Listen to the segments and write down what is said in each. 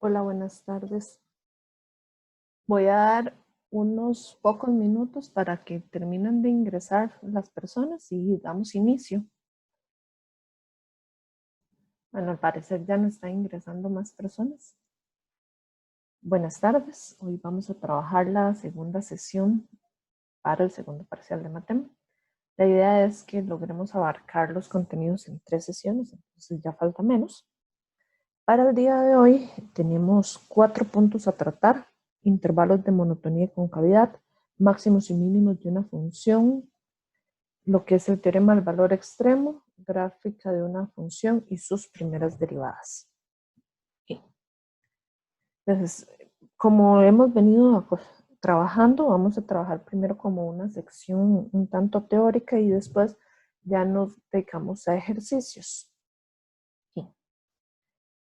Hola, buenas tardes. Voy a dar unos pocos minutos para que terminen de ingresar las personas y damos inicio. Bueno, al parecer ya no están ingresando más personas. Buenas tardes. Hoy vamos a trabajar la segunda sesión para el segundo parcial de Matema. La idea es que logremos abarcar los contenidos en 3 sesiones, entonces ya falta menos. Para el día de hoy tenemos 4 puntos a tratar: intervalos de monotonía y concavidad, máximos y mínimos de una función, lo que es el teorema del valor extremo, gráfica de una función y sus primeras derivadas. Entonces, como hemos venido trabajando, vamos a trabajar primero como una sección un tanto teórica y después ya nos dedicamos a ejercicios.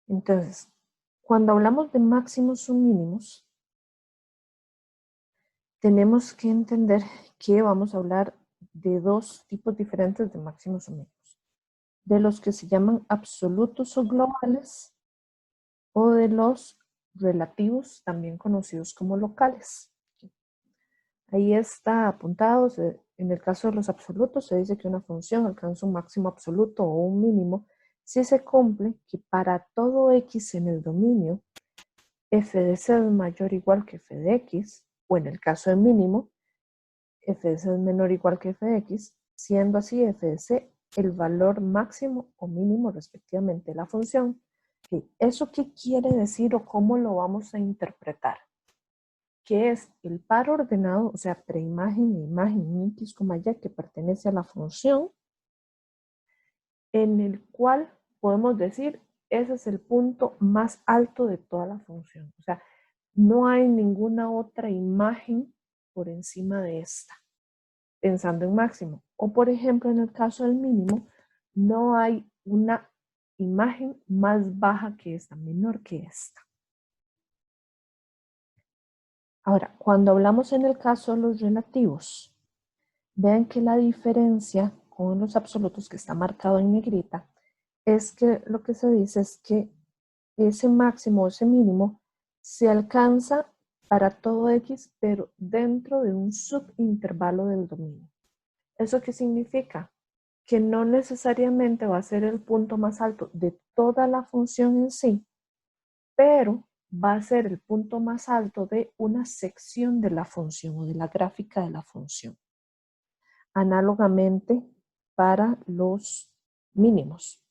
Entonces, cuando hablamos de máximos o mínimos, tenemos que entender que vamos a hablar de 2 tipos diferentes de máximos o mínimos: de los que se llaman absolutos o globales, o de los relativos, también conocidos como locales. Ahí está apuntado. En el caso de los absolutos se dice que una función alcanza un máximo absoluto o un mínimo si se cumple que para todo x en el dominio f de c es mayor o igual que f de x, o en el caso de mínimo, f de c es menor o igual que f de x, siendo así f de c el valor máximo o mínimo respectivamente de la función. ¿Eso qué quiere decir o cómo lo vamos a interpretar? Que es el par ordenado, o sea, preimagen e imagen x, y, que pertenece a la función, en el cual podemos decir ese es el punto más alto de toda la función. O sea, no hay ninguna otra imagen por encima de esta, pensando en máximo. O por ejemplo, en el caso del mínimo, no hay una imagen más baja que esta, menor que esta. Ahora, cuando hablamos en el caso de los relativos, vean que la diferencia con los absolutos, que está marcado en negrita, es que lo que se dice es que ese máximo o ese mínimo se alcanza para todo x, pero dentro de un subintervalo del dominio. ¿Eso qué significa? Que no necesariamente va a ser el punto más alto de toda la función en sí, pero va a ser el punto más alto de una sección de la función o de la gráfica de la función. Análogamente para los mínimos.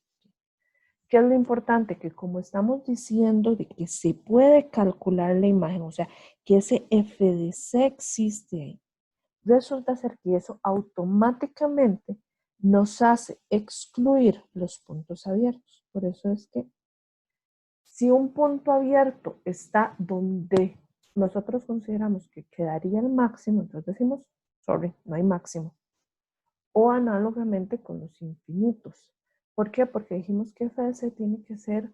¿Qué es lo importante? Que como estamos diciendo de que se puede calcular la imagen, o sea, que ese f de c existe ahí, resulta ser que eso automáticamente nos hace excluir los puntos abiertos. Por eso es que si un punto abierto está donde nosotros consideramos que quedaría el máximo, entonces decimos, sorry, no hay máximo. O análogamente con los infinitos. ¿Por qué? Porque dijimos que f de c tiene que ser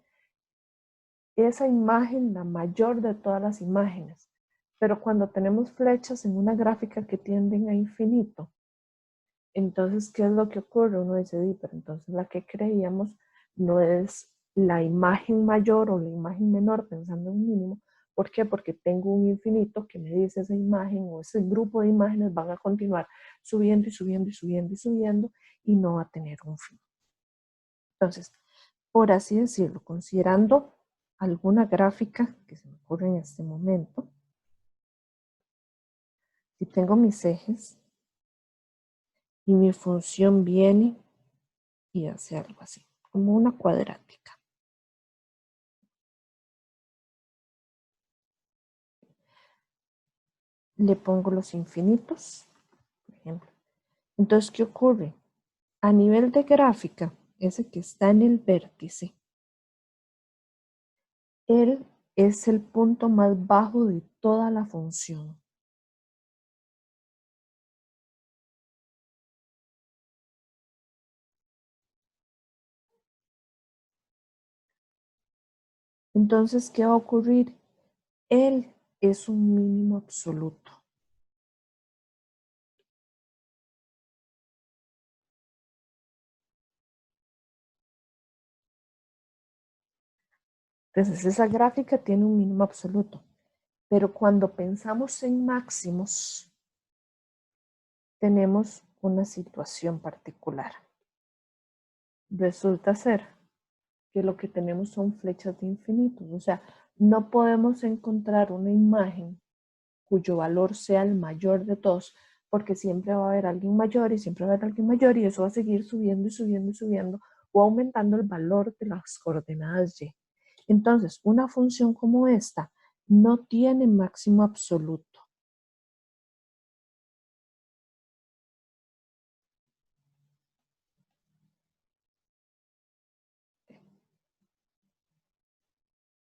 esa imagen la mayor de todas las imágenes. Pero cuando tenemos flechas en una gráfica que tienden a infinito, entonces, ¿qué es lo que ocurre? Uno dice, pero entonces la que creíamos no es la imagen mayor o la imagen menor, pensando en un mínimo. ¿Por qué? Porque tengo un infinito que me dice esa imagen o ese grupo de imágenes van a continuar subiendo y subiendo y subiendo y subiendo y no va a tener un fin. Entonces, por así decirlo, considerando alguna gráfica que se me ocurre en este momento, si tengo mis ejes y mi función viene y hace algo así, como una cuadrática. Le pongo los infinitos, por ejemplo. Entonces, ¿qué ocurre? A nivel de gráfica, ese que está en el vértice, él es el punto más bajo de toda la función. Entonces, ¿qué va a ocurrir? Él es un mínimo absoluto. Entonces, esa gráfica tiene un mínimo absoluto. Pero cuando pensamos en máximos, tenemos una situación particular. Resulta ser que lo que tenemos son flechas de infinitos. O sea, no podemos encontrar una imagen cuyo valor sea el mayor de todos, porque siempre va a haber alguien mayor y siempre va a haber alguien mayor y eso va a seguir subiendo y subiendo y subiendo o aumentando el valor de las coordenadas y. Entonces, una función como esta no tiene máximo absoluto.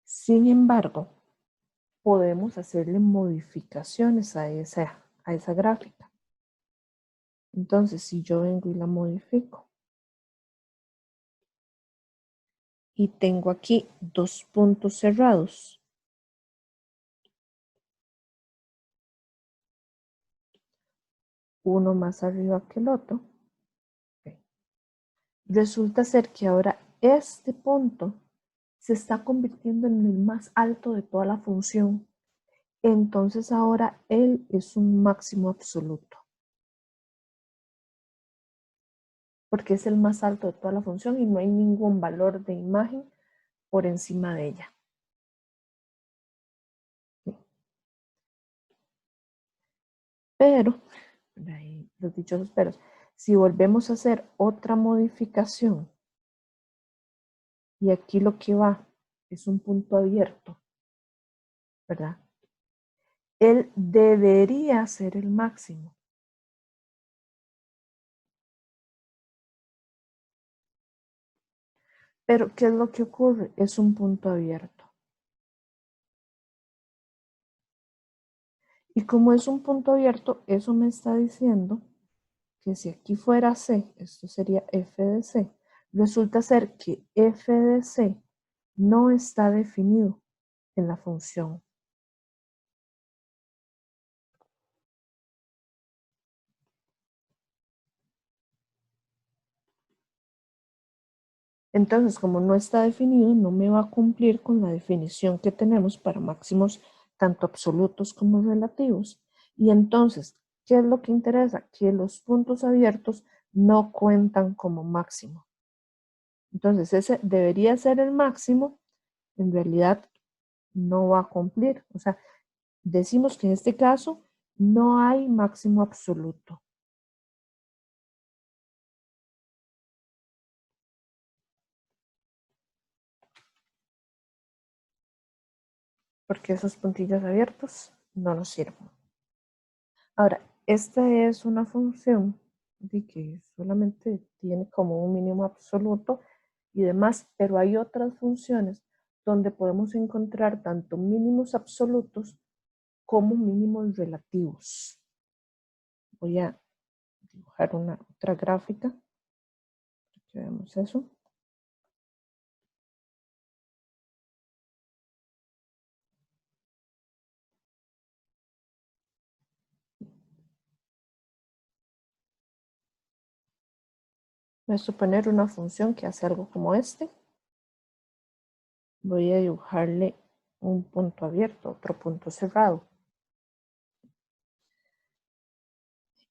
Sin embargo, podemos hacerle modificaciones a esa gráfica. Entonces, si yo vengo y la modifico y tengo aquí dos puntos cerrados, uno más arriba que el otro, resulta ser que ahora este punto se está convirtiendo en el más alto de toda la función. Entonces ahora él es un máximo absoluto, porque es el más alto de toda la función y no hay ningún valor de imagen por encima de ella. Pero, los dichosos peros, si volvemos a hacer otra modificación, y aquí lo que va es un punto abierto, ¿verdad? Él debería ser el máximo. Pero, ¿qué es lo que ocurre? Es un punto abierto. Y como es un punto abierto, eso me está diciendo que si aquí fuera C, esto sería f de C, resulta ser que f de C no está definido en la función. Entonces, como no está definido, no me va a cumplir con la definición que tenemos para máximos tanto absolutos como relativos. Y entonces, ¿qué es lo que interesa? Que los puntos abiertos no cuentan como máximo. Entonces, ese debería ser el máximo, en realidad no va a cumplir. O sea, decimos que en este caso no hay máximo absoluto. Porque esos puntillos abiertos no nos sirven. Ahora, esta es una función de que solamente tiene como un mínimo absoluto y demás, pero hay otras funciones donde podemos encontrar tanto mínimos absolutos como mínimos relativos. Voy a dibujar una otra gráfica para que veamos eso. Voy a suponer una función que hace algo como este. Voy a dibujarle un punto abierto, otro punto cerrado.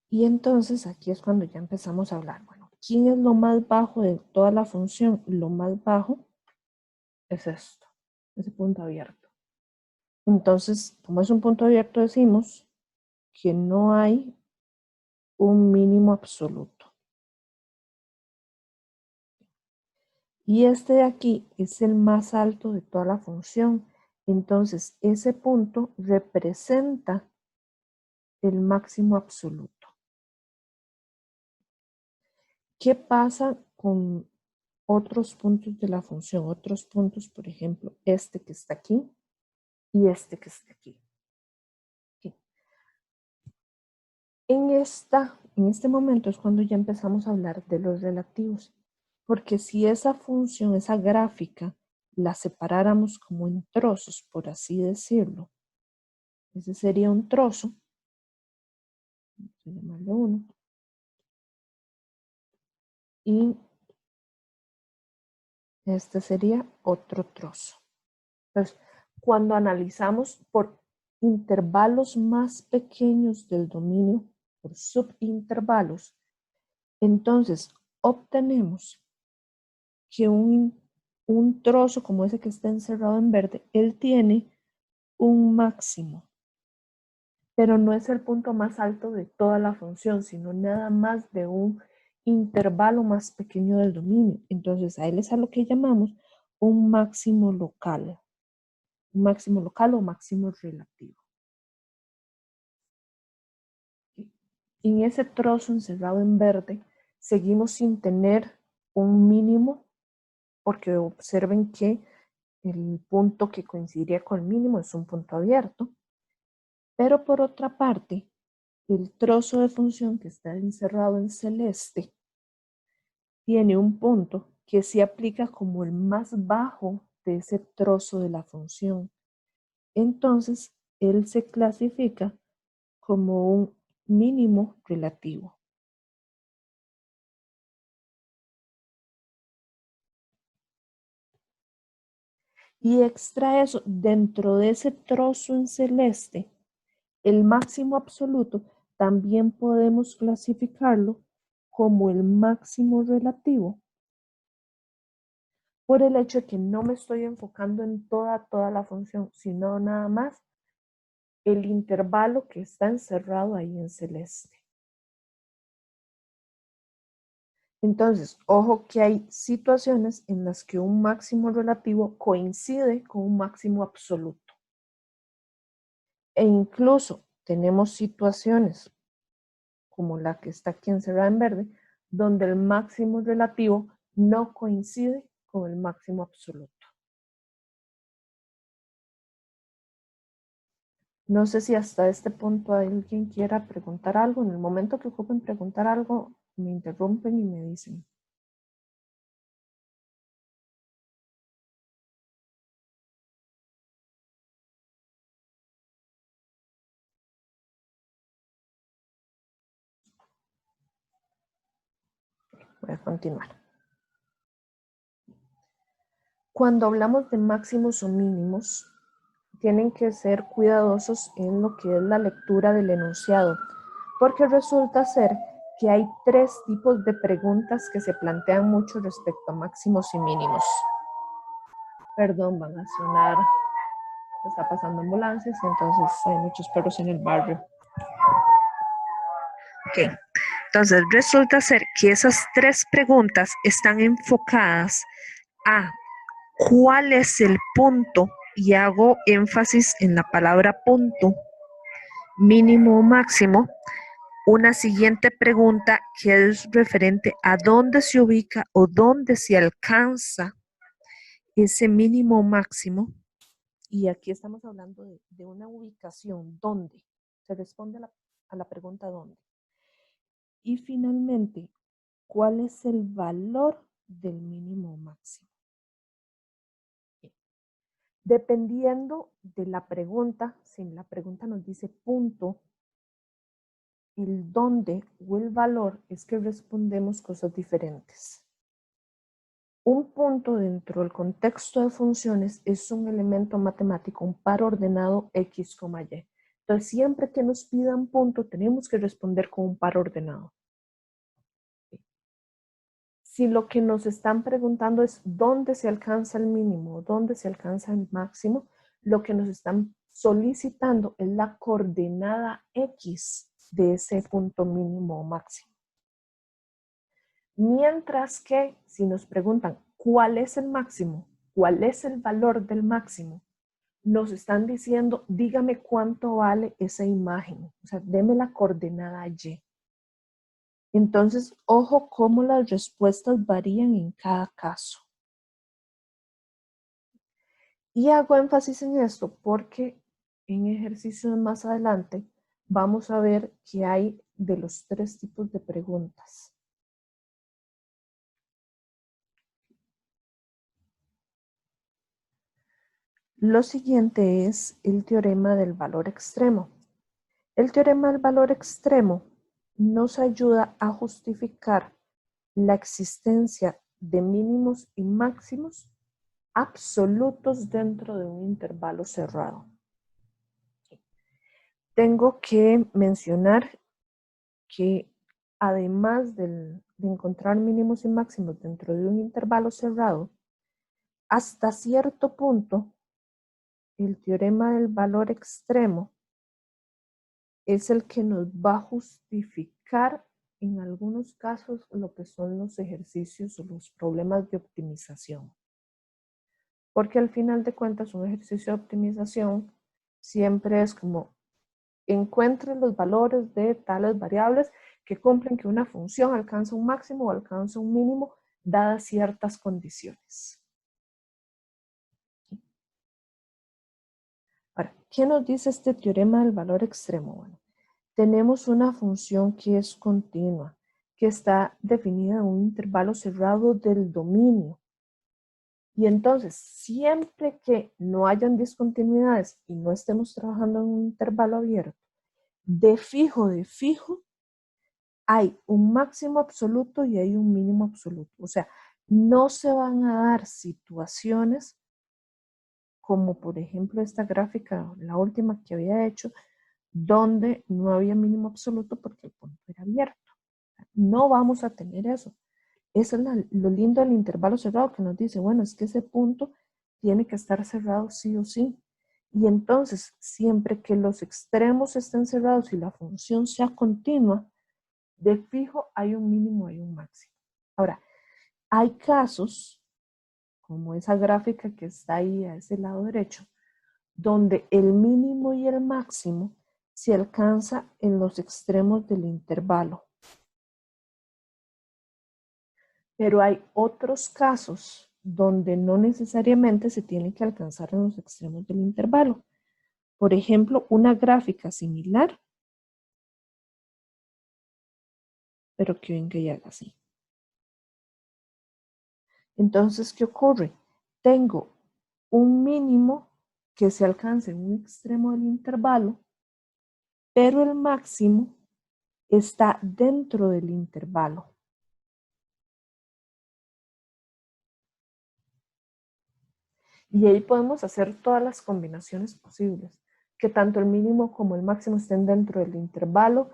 Y entonces aquí es cuando ya empezamos a hablar. Bueno, ¿quién es lo más bajo de toda la función? Lo más bajo es esto, ese punto abierto. Entonces, como es un punto abierto, decimos que no hay un mínimo absoluto. Y este de aquí es el más alto de toda la función. Entonces, ese punto representa el máximo absoluto. ¿Qué pasa con otros puntos de la función? Otros puntos, por ejemplo, este que está aquí y este que está aquí. Aquí. En este momento es cuando ya empezamos a hablar de los relativos, porque si esa función, esa gráfica, la separáramos como en trozos, por así decirlo, ese sería un trozo, vamos a llamarle 1, y este sería otro trozo. Entonces, cuando analizamos por intervalos más pequeños del dominio, por subintervalos, entonces obtenemos que un trozo como ese que está encerrado en verde, él tiene un máximo, pero no es el punto más alto de toda la función, sino nada más de un intervalo más pequeño del dominio. Entonces, a él es a lo que llamamos un máximo local o máximo relativo. En ese trozo encerrado en verde, seguimos sin tener un mínimo, porque observen que el punto que coincidiría con el mínimo es un punto abierto, pero por otra parte, el trozo de función que está encerrado en celeste tiene un punto que se aplica como el más bajo de ese trozo de la función. Entonces, él se clasifica como un mínimo relativo. Y extra eso, dentro de ese trozo en celeste, el máximo absoluto también podemos clasificarlo como el máximo relativo por el hecho de que no me estoy enfocando en toda la función, sino nada más el intervalo que está encerrado ahí en celeste. Entonces, ojo que hay situaciones en las que un máximo relativo coincide con un máximo absoluto. E incluso tenemos situaciones como la que está aquí encerrada en verde, donde el máximo relativo no coincide con el máximo absoluto. No sé si hasta este punto alguien quiera preguntar algo. En el momento que ocupen preguntar algo, me interrumpen y me dicen. Voy a continuar. Cuando hablamos de máximos o mínimos, tienen que ser cuidadosos en lo que es la lectura del enunciado, porque resulta ser que hay tres tipos de preguntas que se plantean mucho respecto a máximos y mínimos. Perdón, van a sonar, está pasando ambulancias y entonces hay muchos perros en el barrio. Ok, entonces resulta ser que esas tres preguntas están enfocadas a cuál es el punto, y hago énfasis en la palabra punto, mínimo o máximo. Una siguiente pregunta que es referente a dónde se ubica o dónde se alcanza ese mínimo o máximo. Y aquí estamos hablando de una ubicación, ¿dónde? Se responde a la pregunta ¿dónde? Y finalmente, ¿cuál es el valor del mínimo o máximo? Dependiendo de la pregunta, si la pregunta nos dice punto, el dónde o el valor es que respondemos cosas diferentes. Un punto dentro del contexto de funciones es un elemento matemático, un par ordenado X, Y. Entonces, siempre que nos pidan punto, tenemos que responder con un par ordenado. Si lo que nos están preguntando es dónde se alcanza el mínimo, dónde se alcanza el máximo, lo que nos están solicitando es la coordenada X de ese punto mínimo o máximo. Mientras que si nos preguntan cuál es el máximo, cuál es el valor del máximo, nos están diciendo, dígame cuánto vale esa imagen, o sea, deme la coordenada Y. Entonces, ojo cómo las respuestas varían en cada caso. Y hago énfasis en esto porque en ejercicios más adelante vamos a ver que hay de los tres tipos de preguntas. Lo siguiente es el teorema del valor extremo. El teorema del valor extremo nos ayuda a justificar la existencia de mínimos y máximos absolutos dentro de un intervalo cerrado. Tengo que mencionar que además de encontrar mínimos y máximos dentro de un intervalo cerrado, hasta cierto punto, el teorema del valor extremo es el que nos va a justificar en algunos casos lo que son los ejercicios o los problemas de optimización. Porque al final de cuentas un ejercicio de optimización siempre es como encuentre los valores de tales variables que cumplen que una función alcanza un máximo o alcanza un mínimo dadas ciertas condiciones. Ahora, ¿qué nos dice este teorema del valor extremo? Bueno, tenemos una función que es continua, que está definida en un intervalo cerrado del dominio. Y entonces, siempre que no hayan discontinuidades y no estemos trabajando en un intervalo abierto, de fijo, hay un máximo absoluto y hay un mínimo absoluto. O sea, no se van a dar situaciones como por ejemplo esta gráfica, la última que había hecho, donde no había mínimo absoluto porque el punto era abierto. No vamos a tener eso. Eso es lo lindo del intervalo cerrado que nos dice, bueno, es que ese punto tiene que estar cerrado sí o sí. Y entonces, siempre que los extremos estén cerrados y la función sea continua, de fijo hay un mínimo, hay un máximo. Ahora, hay casos, como esa gráfica que está ahí a ese lado derecho, donde el mínimo y el máximo se alcanza en los extremos del intervalo. Pero hay otros casos donde no necesariamente se tiene que alcanzar en los extremos del intervalo. Por ejemplo, una gráfica similar, pero que venga y haga así. Entonces, ¿qué ocurre? Tengo un mínimo que se alcanza en un extremo del intervalo, pero el máximo está dentro del intervalo. Y ahí podemos hacer todas las combinaciones posibles, que tanto el mínimo como el máximo estén dentro del intervalo,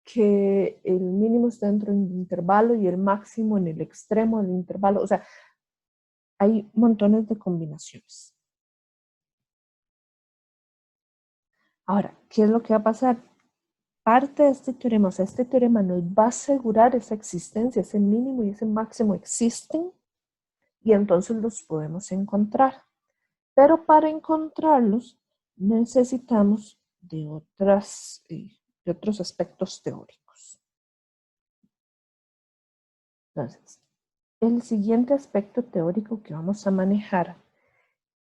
que el mínimo esté dentro del intervalo y el máximo en el extremo del intervalo. O sea, hay montones de combinaciones. Ahora, ¿qué es lo que va a pasar? Parte de este teorema, o sea, este teorema nos va a asegurar esa existencia, ese mínimo y ese máximo existen y entonces los podemos encontrar. Pero para encontrarlos necesitamos de otros aspectos teóricos. Entonces, el siguiente aspecto teórico que vamos a manejar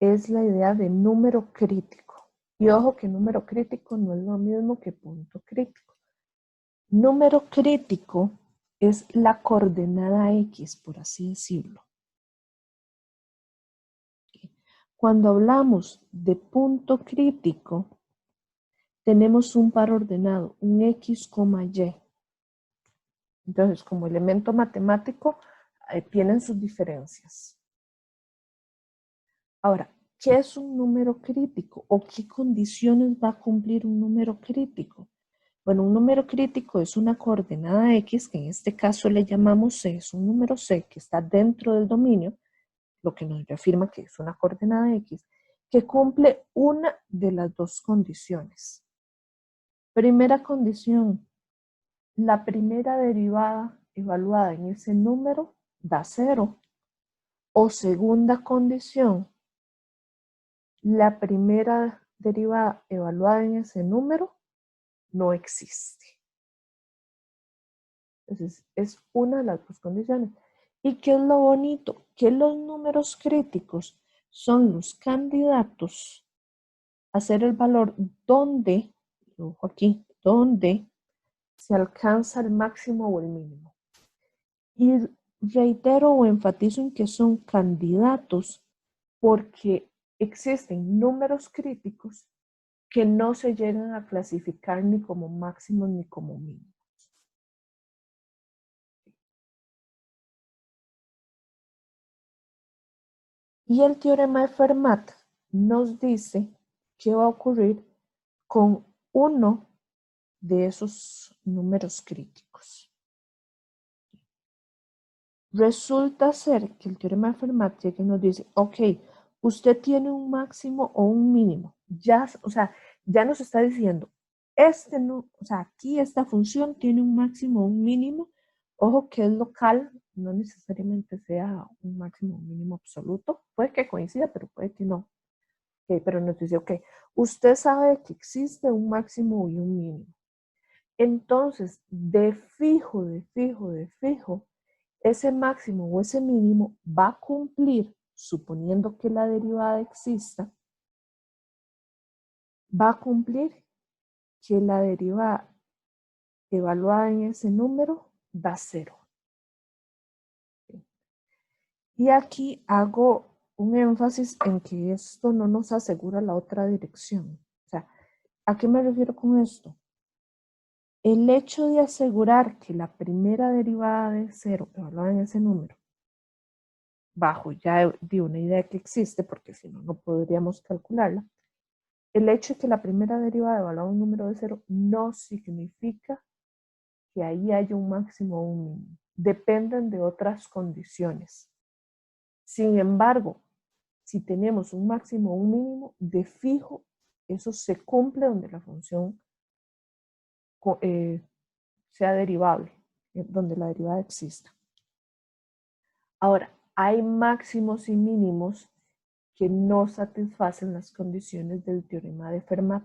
es la idea de número crítico. Y ojo que número crítico no es lo mismo que punto crítico. Número crítico es la coordenada X, por así decirlo. Cuando hablamos de punto crítico, tenemos un par ordenado, un X, Y. Entonces, como elemento matemático, tienen sus diferencias. Ahora, ¿qué es un número crítico? ¿O qué condiciones va a cumplir un número crítico? Bueno, un número crítico es una coordenada X, que en este caso le llamamos C, es un número C que está dentro del dominio, lo que nos reafirma que es una coordenada X, que cumple una de las dos condiciones. Primera condición, la primera derivada evaluada en ese número da 0. O segunda condición, la primera derivada evaluada en ese número no existe. Entonces, es una de las dos condiciones. ¿Y qué es lo bonito? Que los números críticos son los candidatos a ser el valor donde, ojo aquí, donde se alcanza el máximo o el mínimo. Y reitero o enfatizo en que son candidatos porque existen números críticos que no se llegan a clasificar ni como máximos ni como mínimos. Y el teorema de Fermat nos dice qué va a ocurrir con uno de esos números críticos. Resulta ser que el teorema de Fermat llega y nos dice, ok, usted tiene un máximo o un mínimo. Ya, o sea, ya nos está diciendo, aquí esta función tiene un máximo o un mínimo. Ojo que es local, no necesariamente sea un máximo o un mínimo absoluto. Puede que coincida, pero puede que no. Okay, pero nos dice, ok, usted sabe que existe un máximo y un mínimo. Entonces, de fijo, ese máximo o ese mínimo va a cumplir, suponiendo que la derivada exista, va a cumplir que la derivada evaluada en ese número da 0. Y aquí hago un énfasis en que esto no nos asegura la otra dirección. O sea, ¿a qué me refiero con esto? El hecho de asegurar que la primera derivada de 0 evaluada en ese número, bajo ya de una idea que existe, porque si no, no podríamos calcularla, el hecho de que la primera derivada evaluada en un número de 0 no significa que ahí haya un máximo o un mínimo. Dependen de otras condiciones. Sin embargo, si tenemos un máximo o un mínimo, de fijo, eso se cumple donde la función sea derivable, donde la derivada exista. Ahora, hay máximos y mínimos que no satisfacen las condiciones del teorema de Fermat.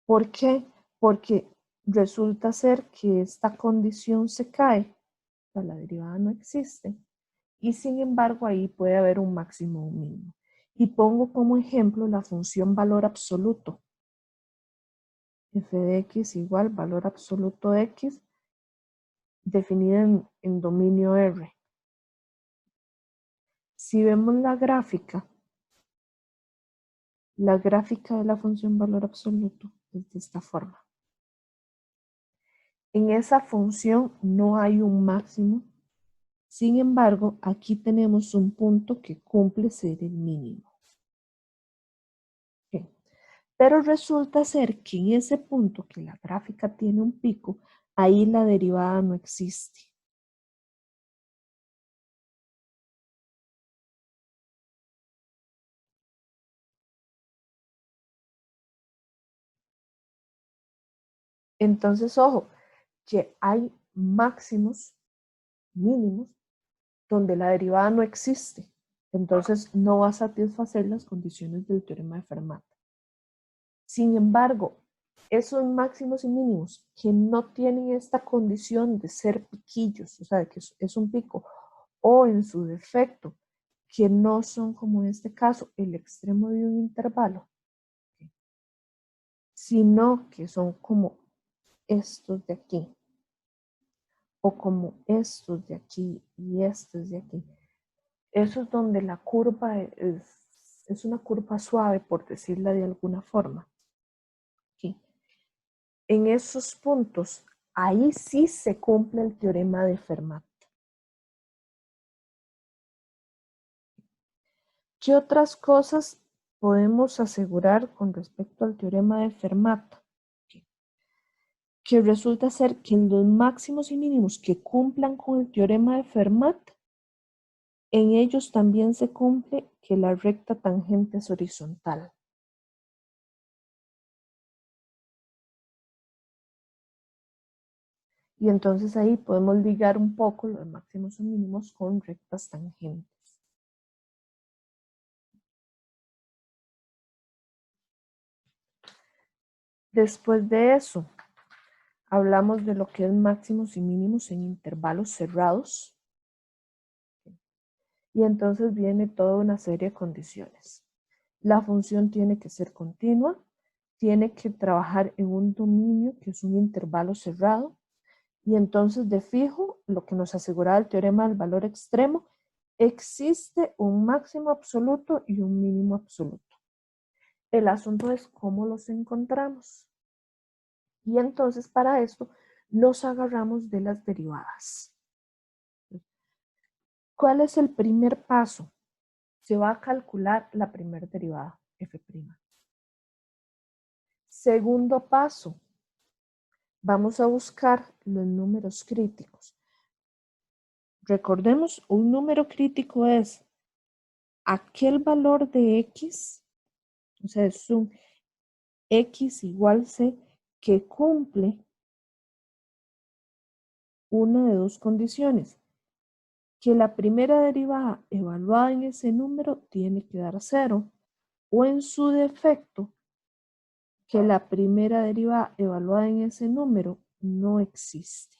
¿Por qué? Porque resulta ser que esta condición se cae, o sea, la derivada no existe, y sin embargo ahí puede haber un máximo o un mínimo. Y pongo como ejemplo la función valor absoluto. F de x igual valor absoluto de x definida en dominio R. Si vemos la gráfica de la función valor absoluto es de esta forma. En esa función no hay un máximo. Sin embargo, aquí tenemos un punto que cumple ser el mínimo. Okay. Pero resulta ser que en ese punto que la gráfica tiene un pico, ahí la derivada no existe. Entonces, ojo, que hay máximos, mínimos, donde la derivada no existe. Entonces, no va a satisfacer las condiciones del teorema de Fermat. Sin embargo, esos máximos y mínimos que no tienen esta condición de ser piquillos, o sea, que es un pico, o en su defecto, que no son como en este caso el extremo de un intervalo, sino que son como estos de aquí, o como estos de aquí y estos de aquí. Eso es donde la curva es una curva suave, por decirla de alguna forma. Aquí. En esos puntos, ahí sí se cumple el teorema de Fermat. ¿Qué otras cosas podemos asegurar con respecto al teorema de Fermat? Que resulta ser que los máximos y mínimos que cumplan con el teorema de Fermat, en ellos también se cumple que la recta tangente es horizontal. Y entonces ahí podemos ligar un poco los máximos y mínimos con rectas tangentes. Después de eso, hablamos de lo que es máximos y mínimos en intervalos cerrados. Y entonces viene toda una serie de condiciones. La función tiene que ser continua, tiene que trabajar en un dominio que es un intervalo cerrado, y entonces de fijo, lo que nos aseguraba el teorema del valor extremo, existe un máximo absoluto y un mínimo absoluto. El asunto es cómo los encontramos. Y entonces para esto nos agarramos de las derivadas. ¿Cuál es el primer paso? Se va a calcular la primera derivada, f'. Segundo paso, vamos a buscar los números críticos. Recordemos, un número crítico es aquel valor de x, o sea, es un x igual c que cumple una de dos condiciones. Que la primera derivada evaluada en ese número tiene que dar 0, o en su defecto, que la primera derivada evaluada en ese número no existe.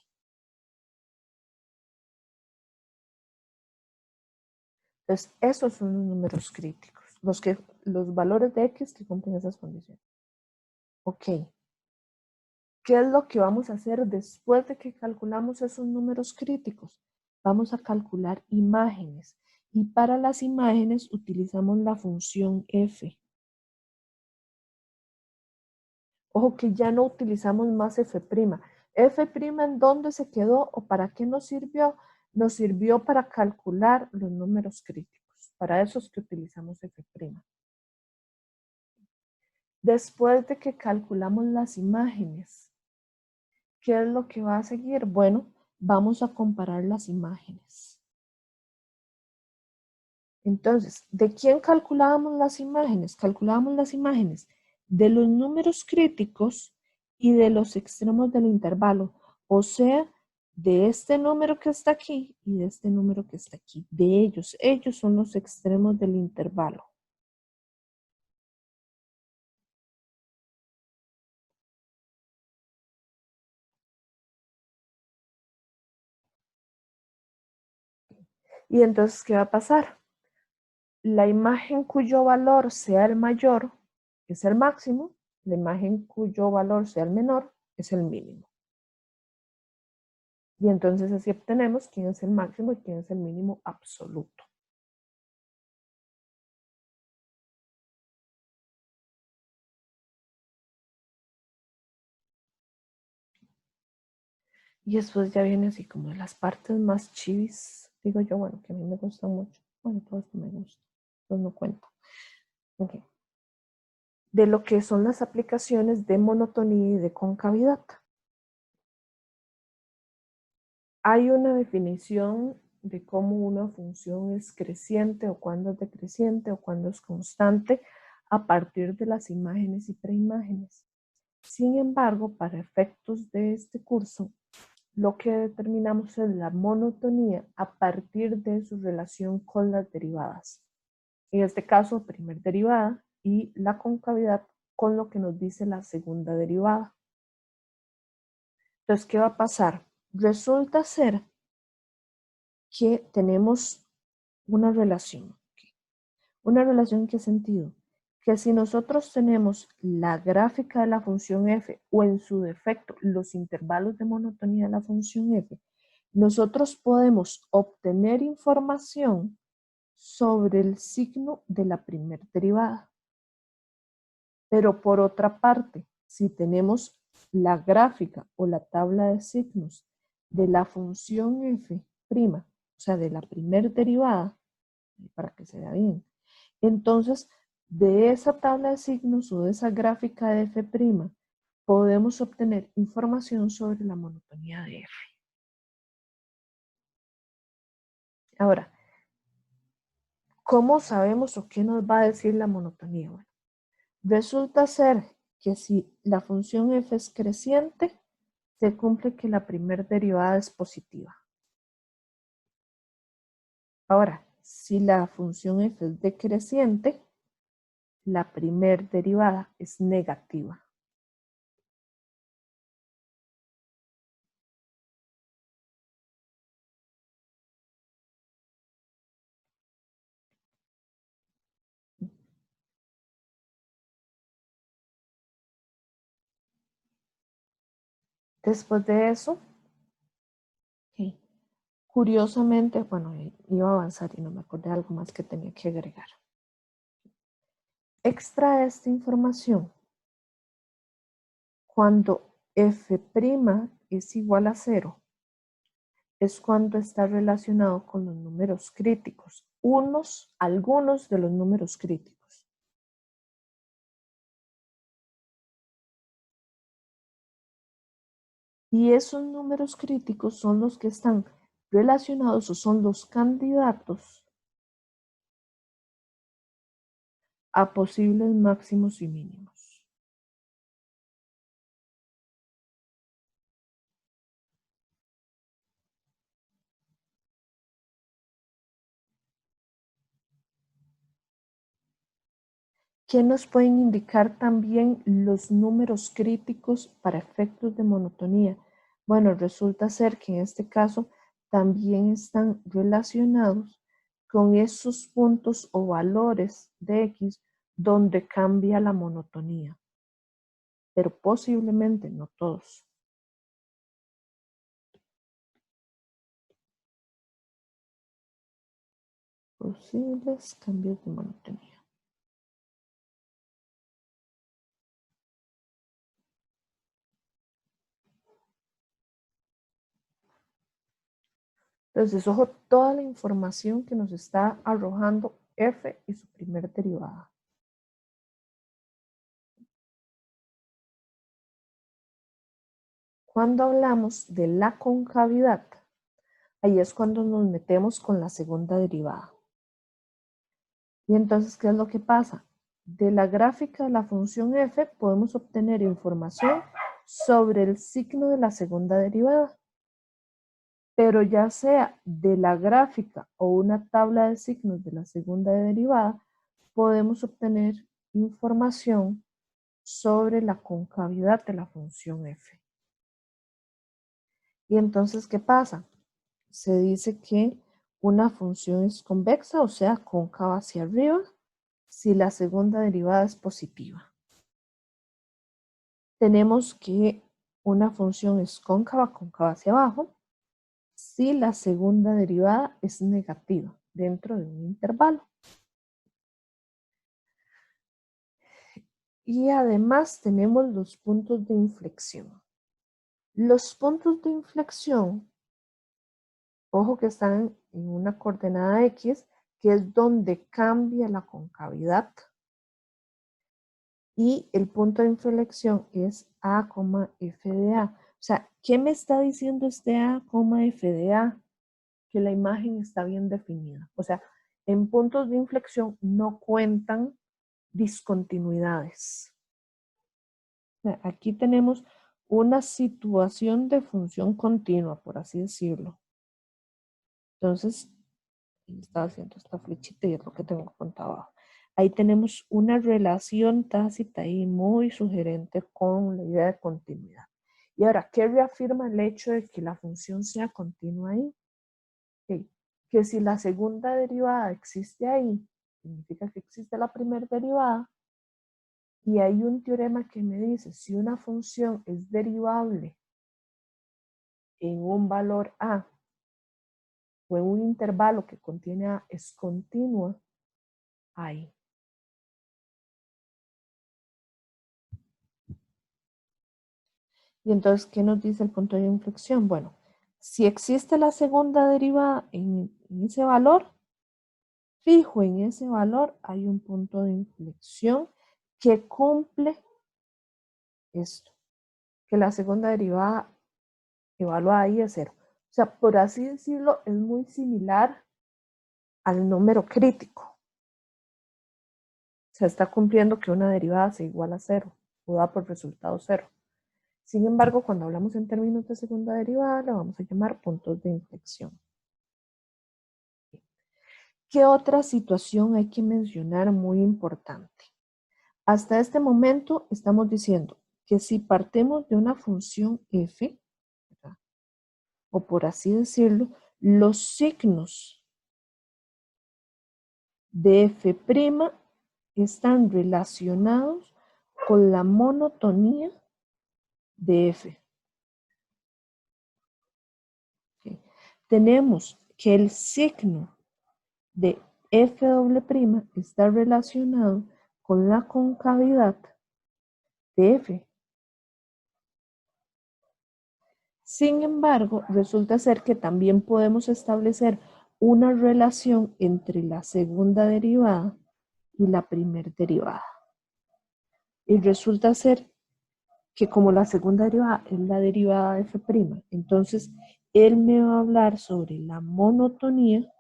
Entonces, esos son los números críticos, los valores de x que cumplen esas condiciones. Ok. ¿Qué es lo que vamos a hacer después de que calculamos esos números críticos? Vamos a calcular imágenes. Y para las imágenes utilizamos la función f. Ojo que ya no utilizamos más f'. F' ¿en dónde se quedó o para qué nos sirvió? Nos sirvió para calcular los números críticos. Para eso es que utilizamos f'. Después de que calculamos las imágenes, ¿qué es lo que va a seguir? Bueno, vamos a comparar las imágenes. Entonces, ¿de quién calculábamos las imágenes? Calculábamos las imágenes de los números críticos y de los extremos del intervalo. O sea, de este número que está aquí y de este número que está aquí. De ellos son los extremos del intervalo. Y entonces, ¿qué va a pasar? La imagen cuyo valor sea el mayor es el máximo, la imagen cuyo valor sea el menor es el mínimo. Y entonces así obtenemos quién es el máximo y quién es el mínimo absoluto. Y después ya viene así como de las partes más chivis, digo yo, bueno, que a mí me gusta mucho. Bueno, todo esto me gusta, pues no cuento. Okay. De lo que son las aplicaciones de monotonía y de concavidad. Hay una definición de cómo una función es creciente o cuándo es decreciente o cuándo es constante a partir de las imágenes y preimágenes. Sin embargo, para efectos de este curso, lo que determinamos es la monotonía a partir de su relación con las derivadas. En este caso, primer derivada y la concavidad con lo que nos dice la segunda derivada. Entonces, ¿qué va a pasar? Resulta ser que tenemos una relación. ¿Una relación en qué sentido? Que si nosotros tenemos la gráfica de la función f o en su defecto los intervalos de monotonía de la función f, nosotros podemos obtener información sobre el signo de la primera derivada. Pero por otra parte, si tenemos la gráfica o la tabla de signos de la función f', o sea, de la primera derivada, para que se vea bien, entonces de esa tabla de signos o de esa gráfica de f', podemos obtener información sobre la monotonía de f. Ahora, ¿cómo sabemos o qué nos va a decir la monotonía? Bueno, resulta ser que si la función f es creciente, se cumple que la primera derivada es positiva. Ahora, si la función f es decreciente, la primera derivada es negativa. Después de eso, okay, curiosamente, bueno, iba a avanzar y no me acordé de algo más que tenía que agregar. Extrae esta información. Cuando f' es igual a 0, es cuando está relacionado con los números críticos, algunos de los números críticos. Y esos números críticos son los que están relacionados o son los candidatos a posibles máximos y mínimos. ¿Qué nos pueden indicar también los números críticos para efectos de monotonía? Bueno, resulta ser que en este caso también están relacionados con esos puntos o valores de X donde cambia la monotonía, pero posiblemente no todos. Posibles cambios de monotonía. Entonces, ojo, toda la información que nos está arrojando F y su primer derivada. Cuando hablamos de la concavidad, ahí es cuando nos metemos con la segunda derivada. Y entonces, ¿qué es lo que pasa? De la gráfica de la función f podemos obtener información sobre el signo de la segunda derivada. Pero ya sea de la gráfica o una tabla de signos de la segunda derivada, podemos obtener información sobre la concavidad de la función f. Y entonces, ¿qué pasa? Se dice que una función es convexa, o sea, cóncava hacia arriba, si la segunda derivada es positiva. Tenemos que una función es cóncava hacia abajo, si la segunda derivada es negativa dentro de un intervalo. Y además tenemos los puntos de inflexión. Los puntos de inflexión, ojo que están en una coordenada X, que es donde cambia la concavidad. Y el punto de inflexión es A, F de A. O sea, ¿qué me está diciendo este A, F de A? Que la imagen está bien definida. O sea, en puntos de inflexión no cuentan discontinuidades. O sea, aquí tenemos una situación de función continua, por así decirlo. Entonces, estaba haciendo esta flechita y es lo que tengo apuntado abajo. Ahí tenemos una relación tácita y muy sugerente con la idea de continuidad. Y ahora, ¿qué reafirma el hecho de que la función sea continua ahí? Okay. Que si la segunda derivada existe ahí, significa que existe la primera derivada, y hay un teorema que me dice si una función es derivable en un valor A o en un intervalo que contiene A, es continua ahí. Y entonces, ¿qué nos dice el punto de inflexión? Bueno, si existe la segunda derivada en ese valor, fijo en ese valor, hay un punto de inflexión que cumple esto, que la segunda derivada evaluada ahí es 0. O sea, por así decirlo, es muy similar al número crítico. Se está cumpliendo que una derivada se iguala a 0 o da por resultado 0. Sin embargo, cuando hablamos en términos de segunda derivada, la vamos a llamar puntos de inflexión. ¿Qué otra situación hay que mencionar muy importante? Hasta este momento estamos diciendo que si partimos de una función f, ¿verdad? O por así decirlo, los signos de f' están relacionados con la monotonía de f. ¿Okay? Tenemos que el signo de f' está relacionado con la concavidad de f. Sin embargo, resulta ser que también podemos establecer una relación entre la segunda derivada y la primera derivada. Y resulta ser que como la segunda derivada es la derivada de f', entonces él me va a hablar sobre la monotonía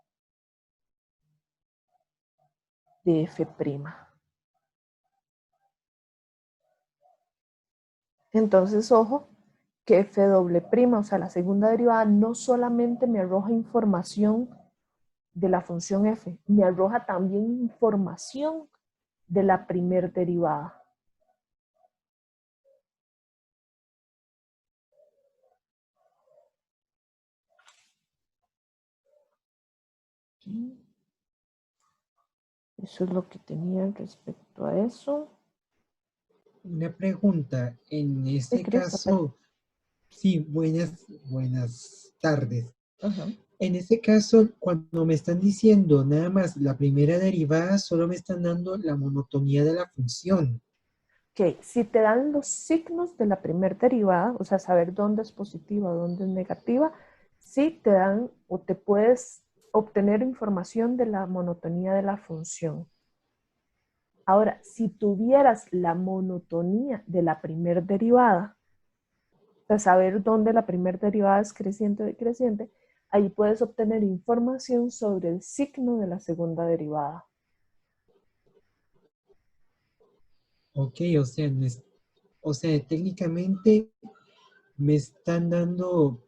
de f'. Entonces, ojo, que f', o sea, la segunda derivada, no solamente me arroja información de la función f, me arroja también información de la primer derivada. Eso es lo que tenía respecto a eso. Una pregunta, en Sí, este Christopher. caso, sí, buenas tardes. Ajá. En este caso, cuando me están diciendo nada más la primera derivada, solo me están dando la monotonía de la función. Ok, si te dan los signos de la primer derivada, o sea, saber dónde es positiva, dónde es negativa, sí te dan o te puedes obtener información de la monotonía de la función. Ahora, si tuvieras la monotonía de la primer derivada, o sea, saber dónde la primer derivada es creciente o decreciente, ahí puedes obtener información sobre el signo de la segunda derivada. Ok, o sea, técnicamente me están dando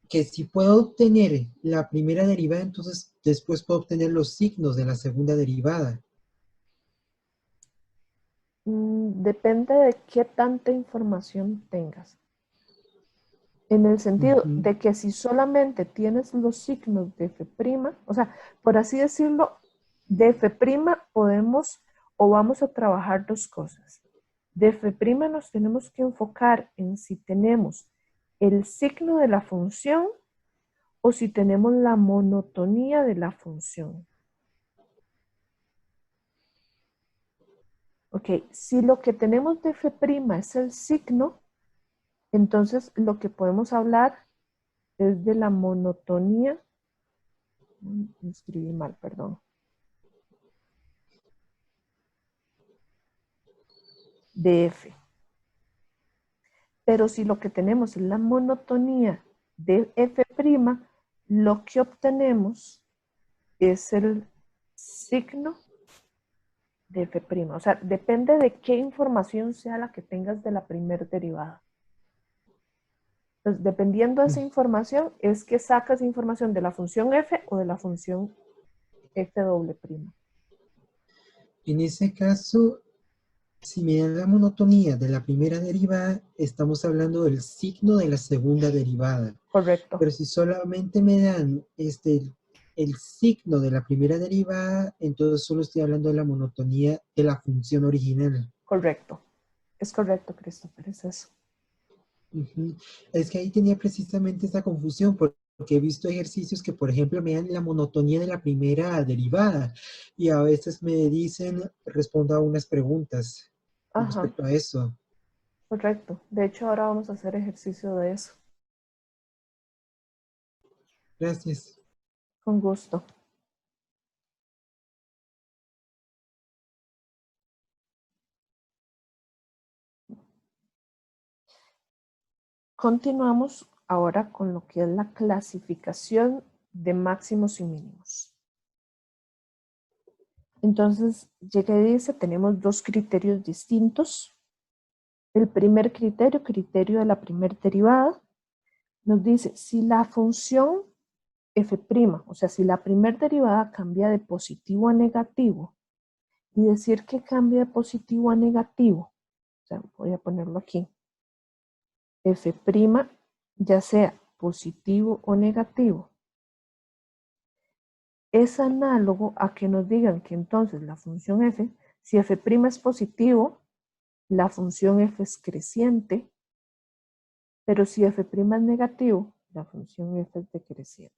que si puedo obtener la primera derivada, entonces después puedo obtener los signos de la segunda derivada. Depende de qué tanta información tengas. En el sentido Ujú. de que si solamente tienes los signos de f', o sea, por así decirlo, de f' podemos o vamos a trabajar dos cosas. De f' nos tenemos que enfocar en si tenemos el signo de la función o si tenemos la monotonía de la función. Ok, si lo que tenemos de f' es el signo, entonces lo que podemos hablar es de la monotonía. Escribí mal, perdón. De f. Pero si lo que tenemos es la monotonía de f', lo que obtenemos es el signo de f'. O sea, depende de qué información sea la que tengas de la primer derivada. Entonces, dependiendo de esa información, es que sacas información de la función f o de la función f'. En ese caso, si me dan la monotonía de la primera derivada, estamos hablando del signo de la segunda derivada. Correcto, Pero si solamente me dan el signo de la primera derivada, entonces solo estoy hablando de la monotonía de la función original. correcto. Es correcto, Christopher, es eso. Ujú. Es que ahí tenía precisamente esa confusión porque he visto ejercicios que, por ejemplo, me dan la monotonía de la primera derivada y a veces me dicen, responda a unas preguntas con Ajá, respecto a eso. correcto. De hecho, ahora vamos a hacer ejercicio de eso. Gracias. Con gusto. Continuamos ahora con lo que es la clasificación de máximos y mínimos. Entonces, llega y dice, tenemos dos criterios distintos. El primer criterio, criterio de la primera derivada, nos dice si la función f', o sea, si la primera derivada cambia de positivo a negativo, y decir que cambia de positivo a negativo, o sea, voy a ponerlo aquí, f', ya sea positivo o negativo, es análogo a que nos digan que entonces la función f, si f' es positivo, la función f es creciente, pero si f' es negativo, la función f es decreciente.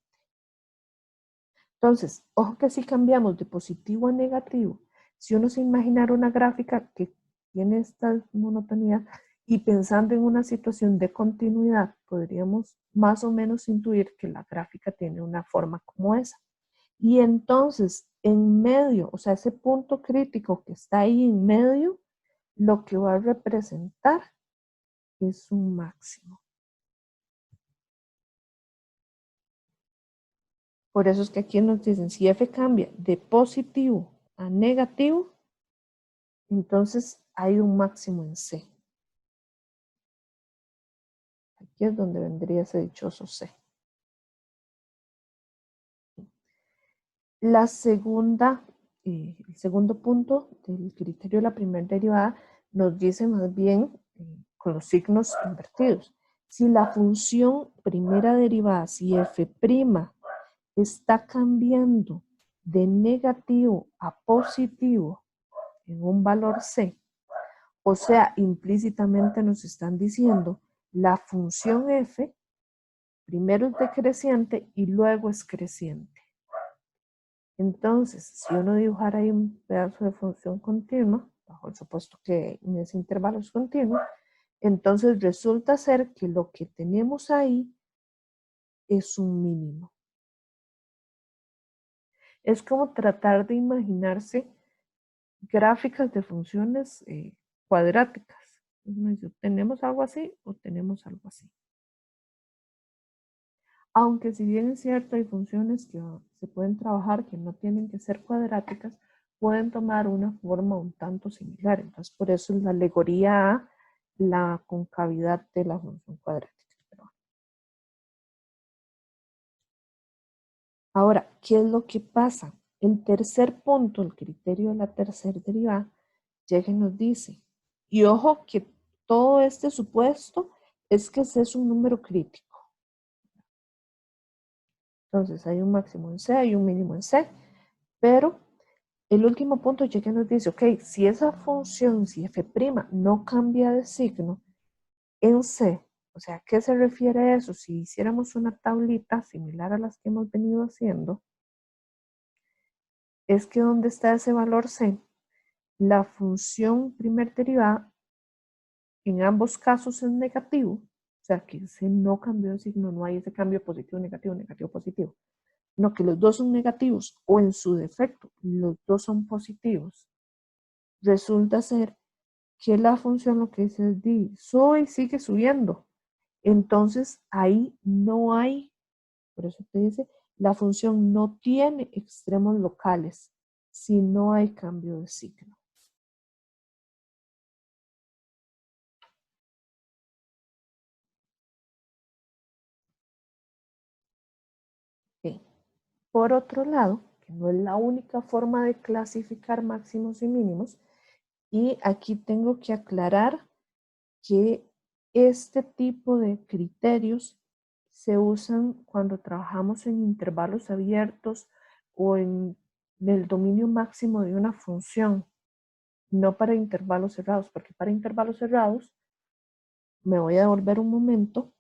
Entonces, ojo que si cambiamos de positivo a negativo, si uno se imaginara una gráfica que tiene esta monotonía, Y pensando en una situación de continuidad, podríamos más o menos intuir que la gráfica tiene una forma como esa. Y entonces, en medio, o sea, ese punto crítico que está ahí en medio, lo que va a representar es un máximo. Por eso es que aquí nos dicen, si f cambia de positivo a negativo, entonces hay un máximo en C. Aquí es donde vendría ese dichoso C. La segunda, el segundo punto del criterio de la primera derivada nos dice más bien con los signos invertidos. Si la función primera derivada, si f' está cambiando de negativo a positivo en un valor C, o sea, implícitamente nos están diciendo la función f primero es decreciente y luego es creciente. Entonces, si uno dibujara ahí un pedazo de función continua, bajo el supuesto que en ese intervalo es continuo, entonces resulta ser que lo que tenemos ahí es un mínimo. Es como tratar de imaginarse gráficas de funciones cuadráticas. ¿Tenemos algo así o tenemos algo así? Aunque si bien es cierto, hay funciones que se pueden trabajar que no tienen que ser cuadráticas, pueden tomar una forma un tanto similar. Entonces, por eso es la alegoría a la concavidad de la función cuadrática. Ahora, ¿qué es lo que pasa? El tercer punto, el criterio de la tercera derivada, llega y nos dice, y ojo que todo este supuesto es que C es un número crítico. Entonces, hay un máximo en C, hay un mínimo en C, pero el último punto llega y nos dice, ok, si esa función, si f' no cambia de signo en C, o sea, ¿a qué se refiere a eso? Si hiciéramos una tablita similar a las que hemos venido haciendo, es que donde está ese valor C, la función primer derivada en ambos casos es negativo, o sea, que C no cambió de signo, no hay ese cambio positivo, negativo, negativo, positivo, no, que los dos son negativos o en su defecto, los dos son positivos. Resulta ser que la función lo que dice es sube y sigue subiendo. Entonces ahí no hay, por eso te dice, la función no tiene extremos locales si no hay cambio de signo. Okay. Por otro lado, que no es la única forma de clasificar máximos y mínimos, y aquí tengo que aclarar que este tipo de criterios se usan cuando trabajamos en intervalos abiertos o en el dominio máximo de una función, no para intervalos cerrados, porque para intervalos cerrados, me voy a devolver un momento,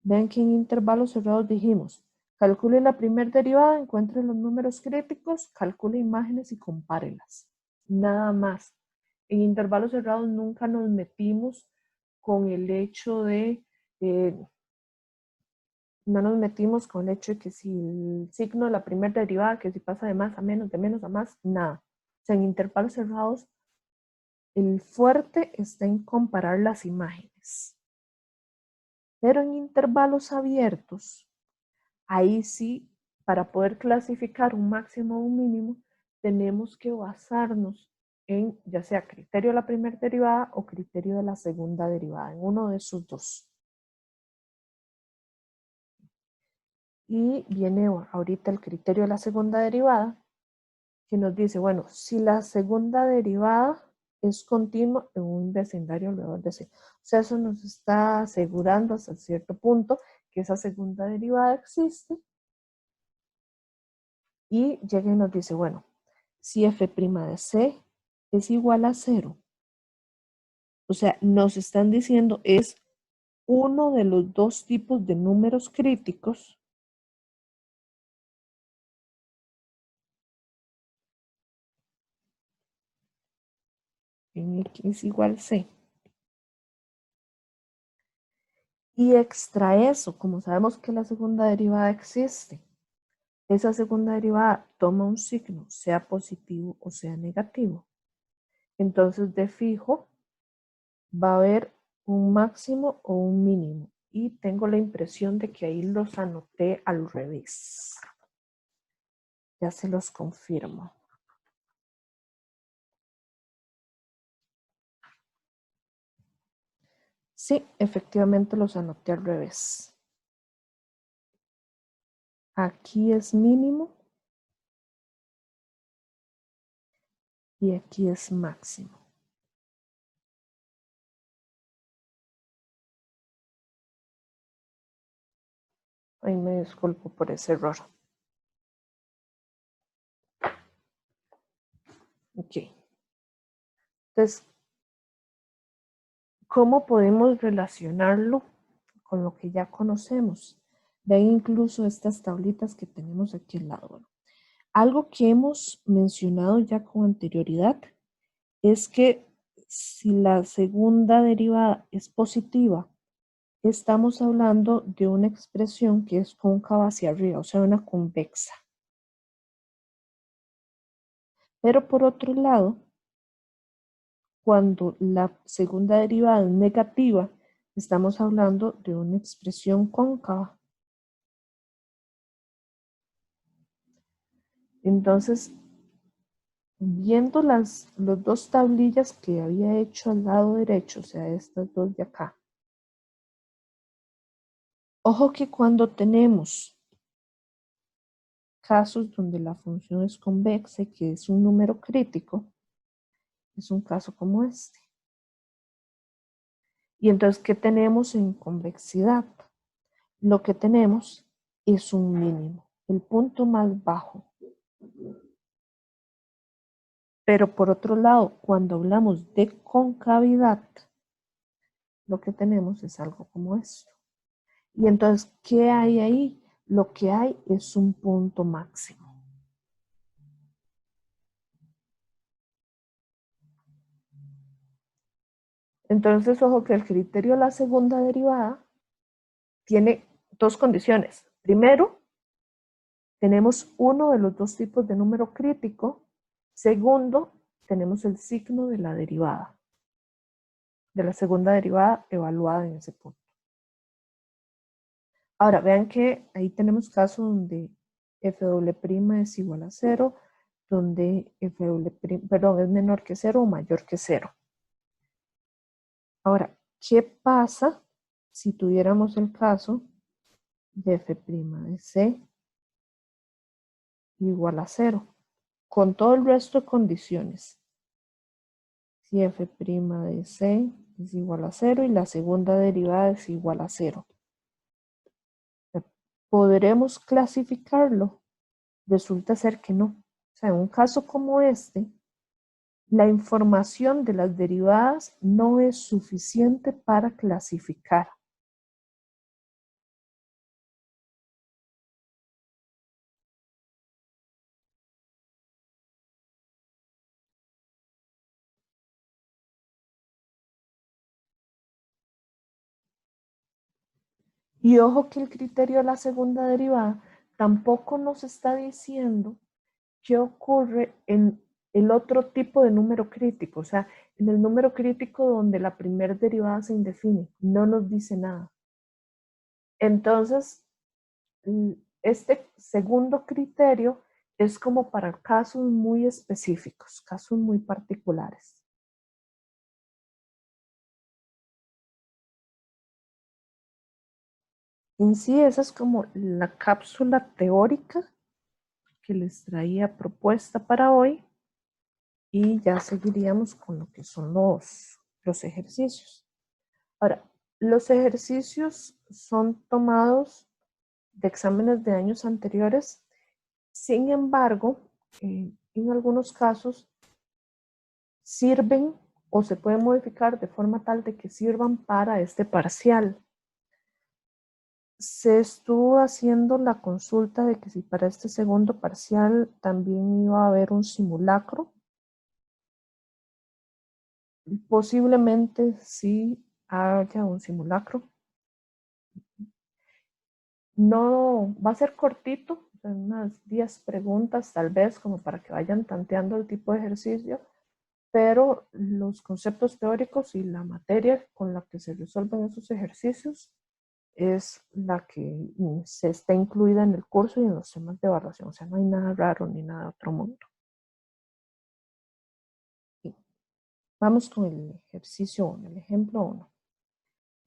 ven que en intervalos cerrados dijimos, calcule la primera derivada, encuentre los números críticos, calcule imágenes y compárelas. Nada más. En intervalos cerrados nunca nos metimos con el hecho de, no nos metimos con el hecho de que si el signo de la primera derivada, que si pasa de más a menos, de menos a más, nada. O sea, en intervalos cerrados, el fuerte está en comparar las imágenes. Pero en intervalos abiertos, ahí sí, para poder clasificar un máximo o un mínimo, tenemos que basarnos en ya sea criterio de la primera derivada o criterio de la segunda derivada, en uno de esos dos. Y viene ahorita el criterio de la segunda derivada, que nos dice, bueno, si la segunda derivada es continua en un vecindario alrededor de C. O sea, eso nos está asegurando hasta cierto punto que esa segunda derivada existe. Y llega y nos dice, bueno, si f' de C es igual a 0, o sea, nos están diciendo es uno de los dos tipos de números críticos, en X igual C. Y extra eso, como sabemos que la segunda derivada existe, esa segunda derivada toma un signo, sea positivo o sea negativo. Entonces, de fijo, va a haber un máximo o un mínimo. Y tengo la impresión de que ahí los anoté al revés. Ya se los confirmo. Sí, efectivamente los anoté al revés. Aquí es mínimo y aquí es máximo. Ay, me disculpo por ese error. Ok. Entonces, ¿cómo podemos relacionarlo con lo que ya conocemos? Vean incluso estas tablitas que tenemos aquí al lado. Algo que hemos mencionado ya con anterioridad es que si la segunda derivada es positiva, estamos hablando de una expresión que es cóncava hacia arriba, o sea, una convexa. Pero por otro lado, cuando la segunda derivada es negativa, estamos hablando de una expresión cóncava. Entonces, viendo las dos tablillas que había hecho al lado derecho, o sea, estas dos de acá, ojo que cuando tenemos casos donde la función es convexa y que es un número crítico, es un caso como este. Y entonces, ¿qué tenemos en convexidad? Lo que tenemos es un mínimo, el punto más bajo. Pero por otro lado, cuando hablamos de concavidad, lo que tenemos es algo como esto. Y entonces, ¿qué hay ahí? Lo que hay es un punto máximo. Entonces, ojo que el criterio de la segunda derivada tiene dos condiciones. Primero, tenemos uno de los dos tipos de número crítico. Segundo, tenemos el signo de la derivada, de la segunda derivada evaluada en ese punto. Ahora, vean que ahí tenemos casos donde f' es igual a 0, donde perdón, es menor que 0 o mayor que 0. Ahora, ¿qué pasa si tuviéramos el caso de f' de c igual a 0? Con todo el resto de condiciones. Si f' de c es igual a 0 y la segunda derivada es igual a 0. ¿Podremos clasificarlo? Resulta ser que no. O sea, en un caso como este, la información de las derivadas no es suficiente para clasificar. Y ojo que el criterio de la segunda derivada tampoco nos está diciendo qué ocurre en el otro tipo de número crítico, o sea, en el número crítico donde la primera derivada se indefine, no nos dice nada. Entonces, este segundo criterio es como para casos muy específicos, casos muy particulares. En sí, esa es como la cápsula teórica que les traía propuesta para hoy y ya seguiríamos con lo que son los ejercicios. Ahora, los ejercicios son tomados de exámenes de años anteriores, sin embargo, en algunos casos sirven o se pueden modificar de forma tal de que sirvan para este parcial. Se estuvo haciendo la consulta de que si para este segundo parcial también iba a haber un simulacro. Posiblemente sí haya un simulacro. No, va a ser cortito, unas 10 preguntas tal vez, como para que vayan tanteando el tipo de ejercicio, pero los conceptos teóricos y la materia con la que se resuelven esos ejercicios es la que se está incluida en el curso y en los temas de evaluación. O sea, no hay nada raro ni nada de otro mundo. Y vamos con el ejercicio 1, el ejemplo 1.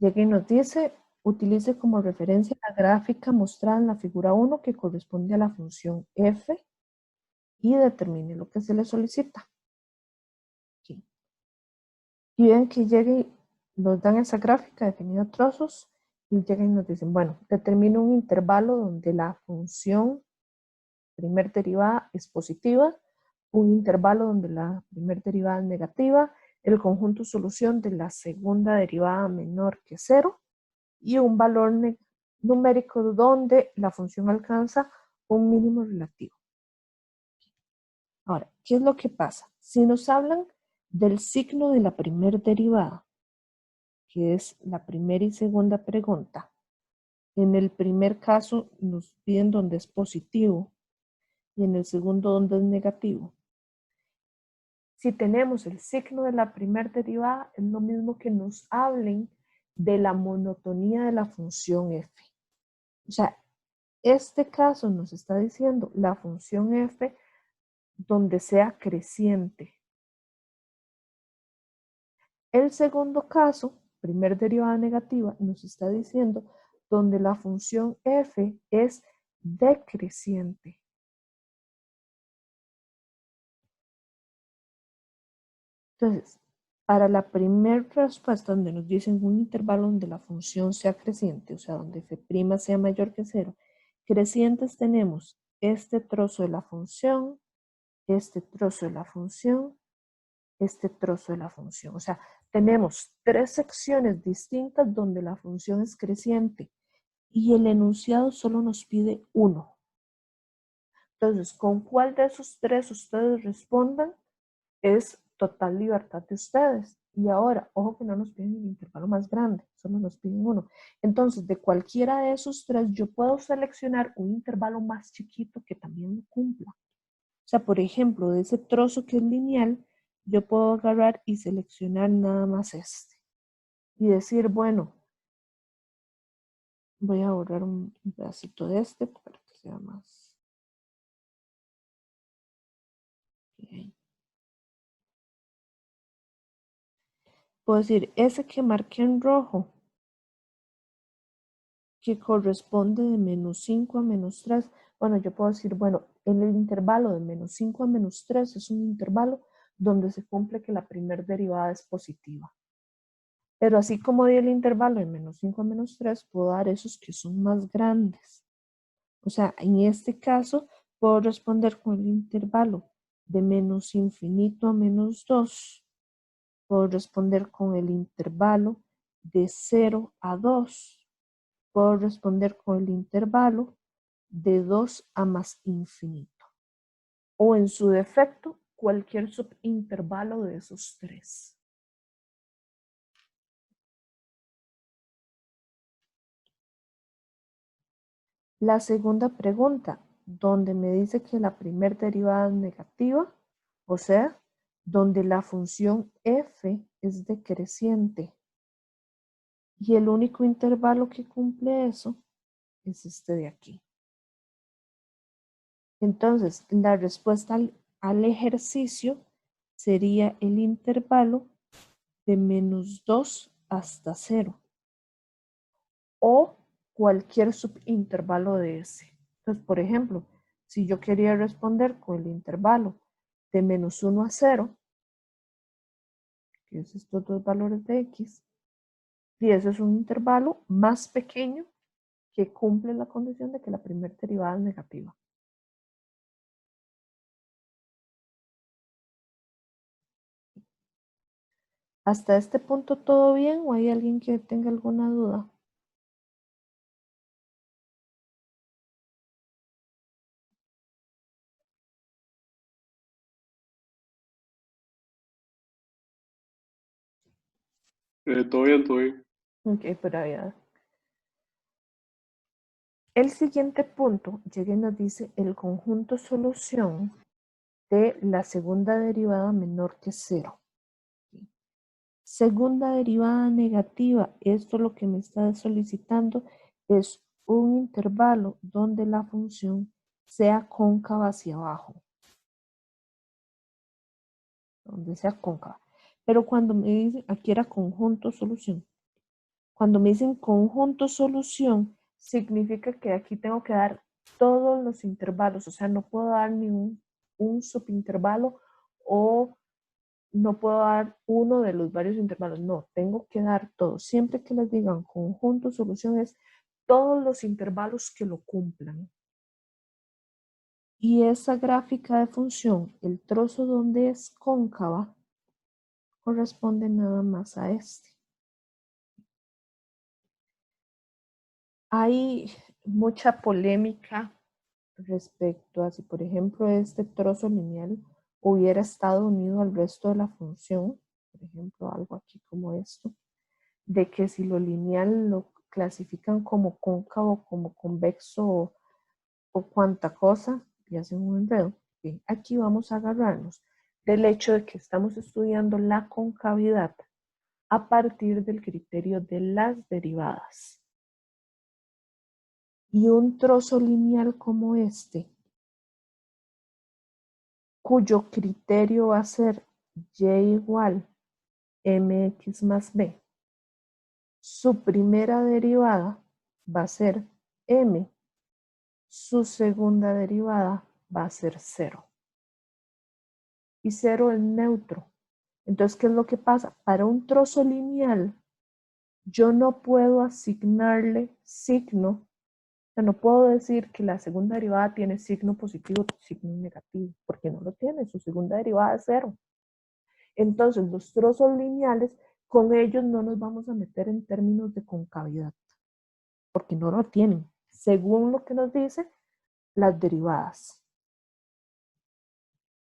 Llega y nos dice, utilice como referencia la gráfica mostrada en la figura 1 que corresponde a la función f y determine lo que se le solicita. Aquí. Y ven que llega y nos dan esa gráfica definida a trozos y llegan y nos dicen, bueno, determina un intervalo donde la función primer derivada es positiva, un intervalo donde la primer derivada es negativa, el conjunto solución de la segunda derivada menor que 0 y un valor numérico donde la función alcanza un mínimo relativo. Ahora, ¿qué es lo que pasa? Si nos hablan del signo de la primer derivada, que es la primera y segunda pregunta, en el primer caso nos piden donde es positivo y en el segundo donde es negativo. Si tenemos el signo de la primer derivada, es lo mismo que nos hablen de la monotonía de la función f. O sea, este caso nos está diciendo la función f donde sea creciente. El segundo caso, primer derivada negativa, nos está diciendo donde la función f es decreciente. Entonces, para la primera respuesta donde nos dicen un intervalo donde la función sea creciente, o sea, donde f' sea mayor que 0, crecientes tenemos este trozo de la función, este trozo de la función, este trozo de la función. O sea, tenemos 3 secciones distintas donde la función es creciente y el enunciado solo nos pide uno. Entonces, ¿con cuál de esos 3 ustedes respondan? Es total libertad de ustedes. Y ahora, ojo que no nos piden el intervalo más grande, solo nos piden uno. Entonces, de cualquiera de esos 3, yo puedo seleccionar un intervalo más chiquito que también lo cumpla. O sea, por ejemplo, de ese trozo que es lineal, yo puedo agarrar y seleccionar nada más este. Y decir, bueno, voy a borrar un pedacito de este para que sea más. Bien. Puedo decir, ese que marqué en rojo, que corresponde de menos 5 a menos 3. Bueno, yo puedo decir, bueno, en el intervalo de menos 5 a menos 3 es un intervalo donde se cumple que la primera derivada es positiva. Pero así como di el intervalo de menos 5 a menos 3, puedo dar esos que son más grandes. O sea, en este caso, puedo responder con el intervalo de menos infinito a menos 2. Puedo responder con el intervalo de 0 a 2. Puedo responder con el intervalo de 2 a más infinito. O en su defecto, cualquier subintervalo de esos 3. La segunda pregunta, donde me dice que la primera derivada es negativa, o sea, donde la función f es decreciente. Y el único intervalo que cumple eso es este de aquí. Entonces, la respuesta al ejercicio sería el intervalo de menos 2 hasta 0 o cualquier subintervalo de ese. Entonces, por ejemplo, si yo quería responder con el intervalo de menos 1 a 0, que es estos dos valores de x, y ese es un intervalo más pequeño que cumple la condición de que la primera derivada es negativa. ¿Hasta este punto todo bien o hay alguien que tenga alguna duda? Todo bien, todo bien. Ok, pero ya. El siguiente punto llega y nos dice el conjunto solución de la segunda derivada menor que 0. Segunda derivada negativa, esto lo que me está solicitando es un intervalo donde la función sea cóncava hacia abajo. Donde sea cóncava. Pero cuando me dicen, aquí era conjunto solución. Cuando me dicen conjunto solución, significa que aquí tengo que dar todos los intervalos, o sea, no puedo dar ni un subintervalo o no puedo dar uno de los varios intervalos, no, tengo que dar todos. Siempre que les digan conjunto solución es todos los intervalos que lo cumplan. Y esa gráfica de función, el trozo donde es cóncava, corresponde nada más a este. Hay mucha polémica respecto a si, por ejemplo, este trozo lineal hubiera estado unido al resto de la función, por ejemplo, algo aquí como esto, de que si lo lineal lo clasifican como cóncavo, como convexo o cuanta cosa, y hacen un enredo. Bien, aquí vamos a agarrarnos del hecho de que estamos estudiando la concavidad a partir del criterio de las derivadas. Y un trozo lineal como este, cuyo criterio va a ser y igual mx más b, su primera derivada va a ser m, su segunda derivada va a ser 0. Y 0 es neutro. Entonces, ¿qué es lo que pasa? Para un trozo lineal, yo no puedo asignarle signo. O sea, no puedo decir que la segunda derivada tiene signo positivo o signo negativo, porque no lo tiene. Su segunda derivada es 0. Entonces, los trozos lineales, con ellos no nos vamos a meter en términos de concavidad, porque no lo tienen, según lo que nos dice las derivadas.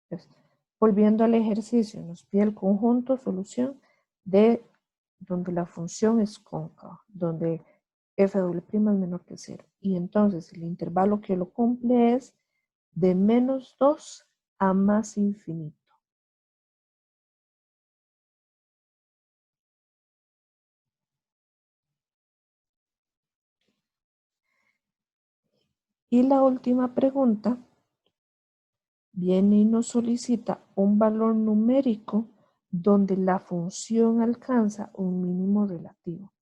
Entonces, volviendo al ejercicio, nos pide el conjunto solución de donde la función es cóncava, donde f' es menor que 0. Y entonces el intervalo que lo cumple es de -2 a más infinito. Y la última pregunta viene y nos solicita un valor numérico donde la función alcanza un mínimo relativo.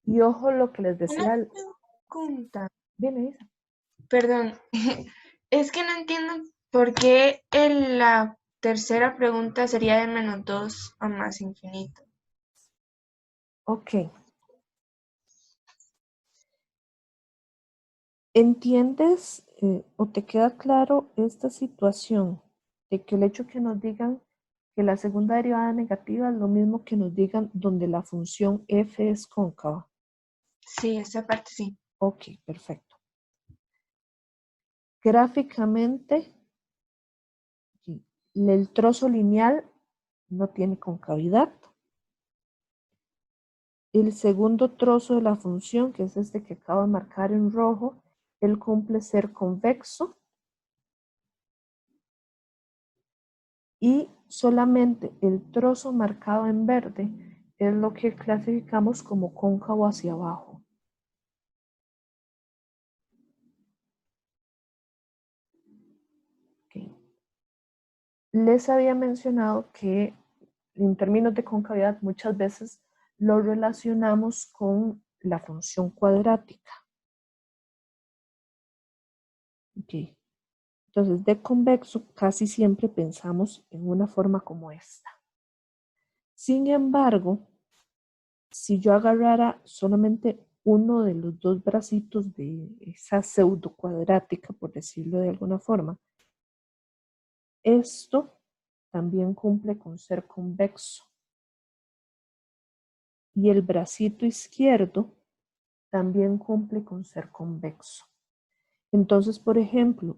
Y ojo lo que les decía. Una pregunta. Dime, Isa. Perdón, es que no entiendo por qué la tercera pregunta sería de -2 a más infinito. Ok. ¿Entiendes o te queda claro esta situación de que el hecho que nos digan que la segunda derivada negativa es lo mismo que nos digan donde la función f es cóncava? Sí, esa parte sí. Ok, perfecto. Gráficamente, el trozo lineal no tiene concavidad. El segundo trozo de la función, que es este que acabo de marcar en rojo, él cumple ser convexo. Y solamente el trozo marcado en verde es lo que clasificamos como cóncavo hacia abajo. Okay. Les había mencionado que en términos de concavidad muchas veces lo relacionamos con la función cuadrática. Okay. Entonces, de convexo casi siempre pensamos en una forma como esta. Sin embargo, si yo agarrara solamente uno de los dos bracitos de esa pseudo cuadrática, por decirlo de alguna forma, esto también cumple con ser convexo. Y el bracito izquierdo también cumple con ser convexo. Entonces, por ejemplo,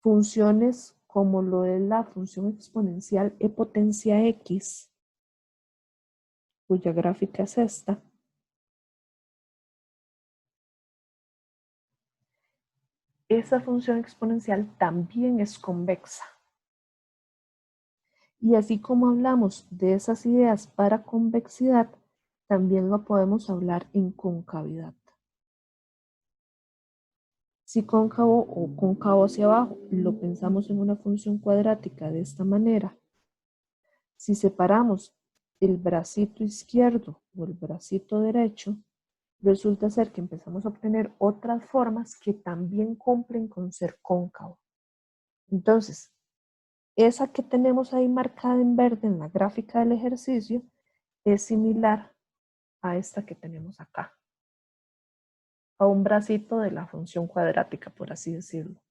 funciones como lo es la función exponencial e potencia x, cuya gráfica es esta, esa función exponencial también es convexa. Y así como hablamos de esas ideas para convexidad, también lo podemos hablar en concavidad. Si cóncavo o cóncavo hacia abajo lo pensamos en una función cuadrática de esta manera, si separamos el bracito izquierdo o el bracito derecho, resulta ser que empezamos a obtener otras formas que también cumplen con ser cóncavo. Entonces, esa que tenemos ahí marcada en verde en la gráfica del ejercicio es similar a esta que tenemos acá, a un bracito de la función cuadrática, por así decirlo.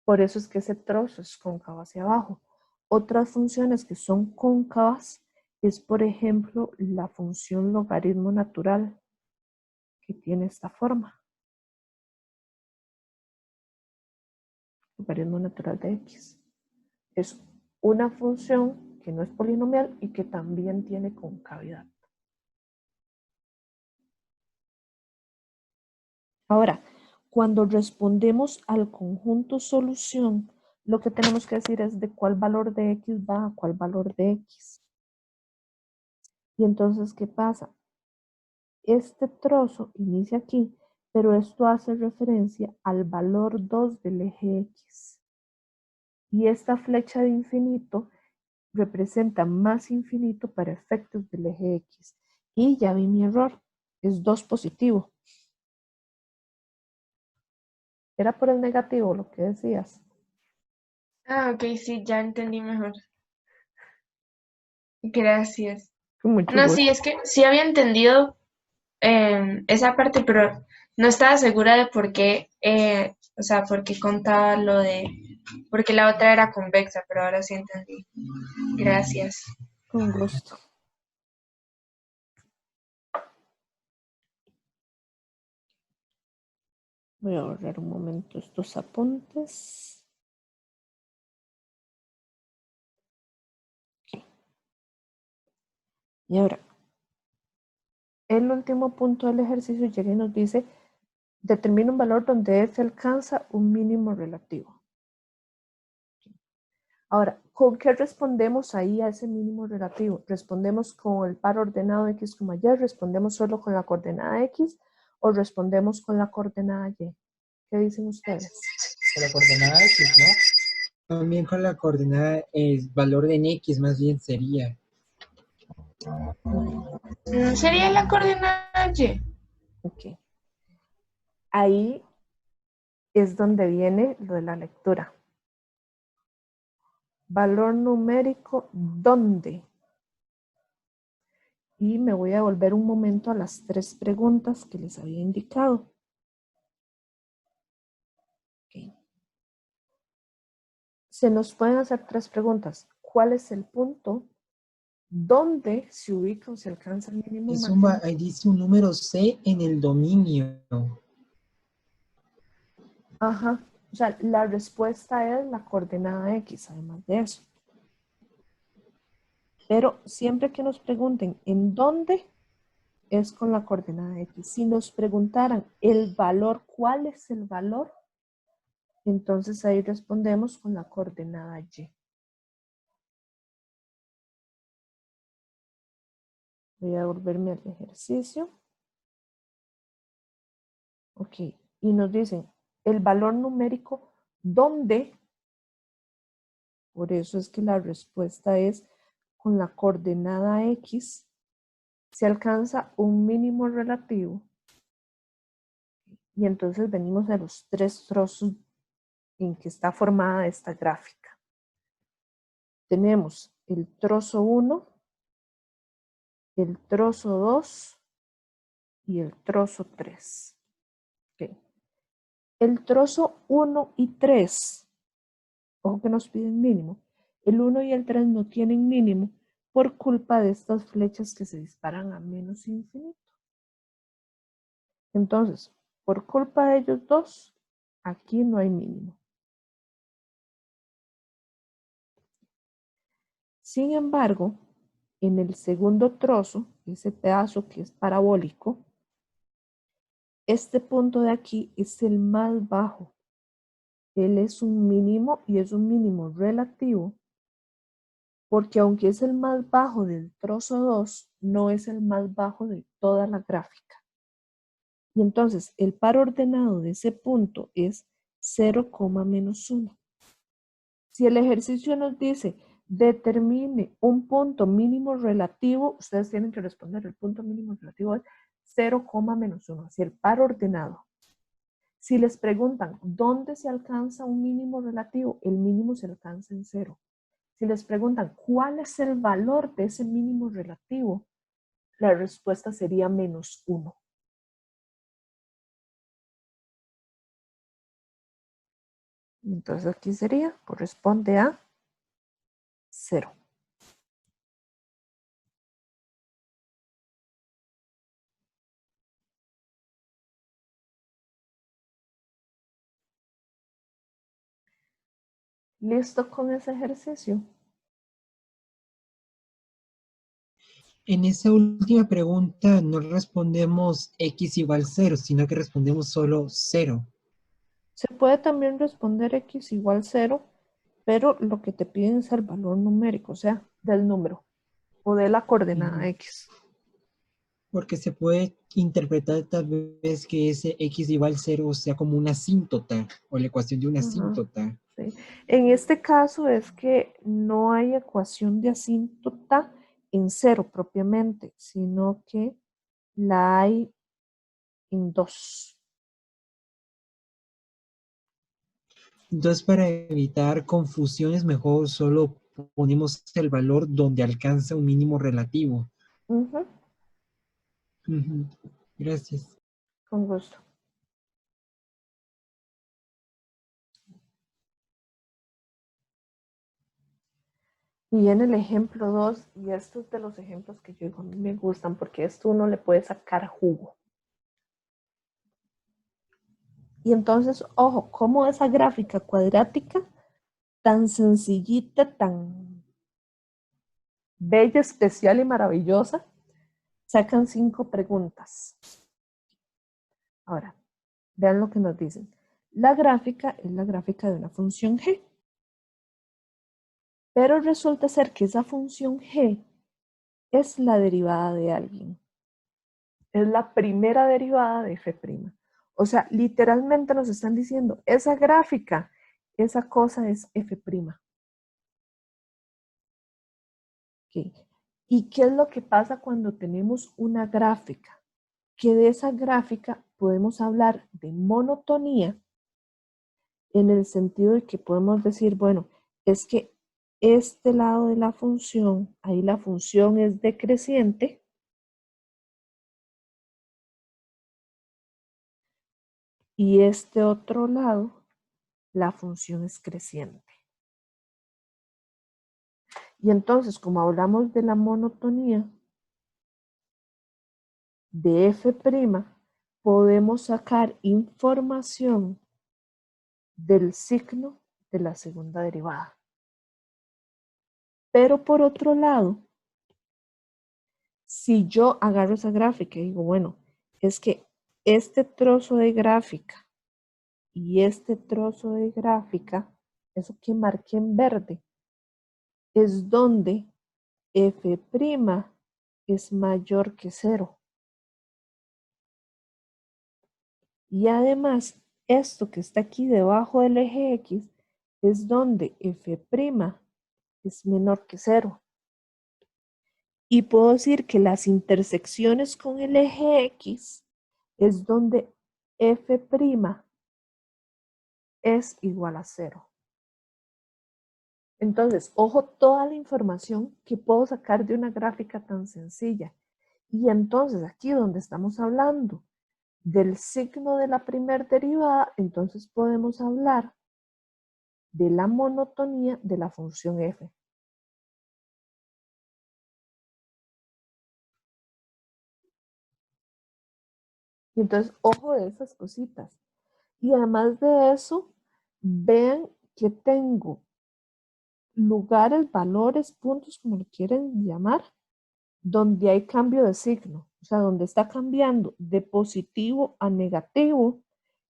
Por eso es que ese trozo es cóncavo hacia abajo. Otras funciones que son cóncavas es, por ejemplo, la función logaritmo natural, que tiene esta forma. Logaritmo natural de x. Es una función que no es polinomial y que también tiene concavidad. Ahora, cuando respondemos al conjunto solución, lo que tenemos que decir es de cuál valor de x va a cuál valor de x. Y entonces, ¿qué pasa? Este trozo inicia aquí, pero esto hace referencia al valor 2 del eje x. Y esta flecha de infinito representa más infinito para efectos del eje x. Y ya vi mi error, es 2 positivo. Era por el negativo lo que decías. Ah, ok, sí, ya entendí mejor. Gracias. Con mucho No, sí, gusto. es que sí había entendido esa parte, pero no estaba segura de por qué, o sea, por qué contaba lo de, porque la otra era convexa, pero ahora sí entendí. Gracias. Con gusto. Voy a borrar un momento estos apuntes. Okay. Y ahora, el último punto del ejercicio llega y nos dice, determina un valor donde f alcanza un mínimo relativo. Ahora, ¿con qué respondemos ahí a ese mínimo relativo? ¿Respondemos con el par ordenado x, y? ¿Respondemos solo con la coordenada x? ¿O respondemos con la coordenada y? ¿Qué dicen ustedes? Con la coordenada X, ¿no? También con la coordenada, el valor en X más bien sería. Sería la coordenada Y. Ok. Ahí es donde viene lo de la lectura. Valor numérico, ¿dónde? Y me voy a volver un momento a las 3 preguntas que les había indicado. Okay. Se nos pueden hacer 3 preguntas. ¿Cuál es el punto? ¿Dónde se ubica o se alcanza el mínimo máximo? Ahí dice un número C en el dominio. Ajá. O sea, la respuesta es la coordenada X, además de eso. Pero siempre que nos pregunten en dónde, es con la coordenada X. Si nos preguntaran el valor, ¿cuál es el valor? Entonces ahí respondemos con la coordenada Y. Voy a volverme al ejercicio. Ok, y nos dicen el valor numérico, ¿dónde? Por eso es que la respuesta es con la coordenada X, se alcanza un mínimo relativo. Y entonces venimos a los 3 trozos en que está formada esta gráfica. Tenemos el trozo 1, el trozo 2 y el trozo 3. Okay. El trozo 1 y 3, ojo que nos piden mínimo, el 1 y el 3 no tienen mínimo por culpa de estas flechas que se disparan a menos infinito. Entonces, por culpa de ellos dos, aquí no hay mínimo. Sin embargo, en el segundo trozo, ese pedazo que es parabólico, este punto de aquí es el más bajo él es un mínimo y es un mínimo relativo, porque aunque es el más bajo del trozo 2, no es el más bajo de toda la gráfica. Y entonces el par ordenado de ese punto es 0, menos 1. Si el ejercicio nos dice determine un punto mínimo relativo, ustedes tienen que responder el punto mínimo relativo es 0, menos 1, así el par ordenado. Si les preguntan dónde se alcanza un mínimo relativo, el mínimo se alcanza en 0. Si les preguntan cuál es el valor de ese mínimo relativo, la respuesta sería menos 1. Entonces aquí sería, corresponde a 0. ¿Listo con ese ejercicio? En esa última pregunta no respondemos x igual 0, sino que respondemos solo 0. Se puede también responder x igual 0, pero lo que te piden es el valor numérico, o sea, del número o de la coordenada x. Porque se puede interpretar tal vez que ese x igual 0 sea como una asíntota o la ecuación de una asíntota. Sí. En este caso es que no hay ecuación de asíntota en 0 propiamente, sino que la hay en 2. Entonces, para evitar confusiones, mejor solo ponemos el valor donde alcanza un mínimo relativo. Gracias. Con gusto. Y en el ejemplo 2, y estos de los ejemplos que yo digo, a mí me gustan porque esto uno le puede sacar jugo. Y entonces, ojo, cómo esa gráfica cuadrática, tan sencillita, tan bella, especial y maravillosa, sacan 5 preguntas. Ahora, vean lo que nos dicen. La gráfica es la gráfica de una función g. Pero resulta ser que esa función g es la derivada de alguien. Es la primera derivada de f'. O sea, literalmente nos están diciendo, esa gráfica, esa cosa es f'. Okay. ¿Y qué es lo que pasa cuando tenemos una gráfica? Que de esa gráfica podemos hablar de monotonía en el sentido de que podemos decir, bueno, es que este lado de la función, ahí la función es decreciente, y este otro lado, la función es creciente. Y entonces, como hablamos de la monotonía de f', podemos sacar información del signo de la segunda derivada. Pero por otro lado, si yo agarro esa gráfica y digo, bueno, es que este trozo de gráfica y este trozo de gráfica, eso que marqué en verde, es donde f' es mayor que 0. Y además, esto que está aquí debajo del eje X es donde f' es menor que 0. Y puedo decir que las intersecciones con el eje X es donde f' es igual a 0. Entonces, ojo toda la información que puedo sacar de una gráfica tan sencilla. Y entonces, aquí donde estamos hablando del signo de la primera derivada, entonces podemos hablar de la monotonía de la función f. Y entonces, ojo de esas cositas. Y además de eso, vean que tengo lugares, valores, puntos, como lo quieren llamar, donde hay cambio de signo. O sea, donde está cambiando de positivo a negativo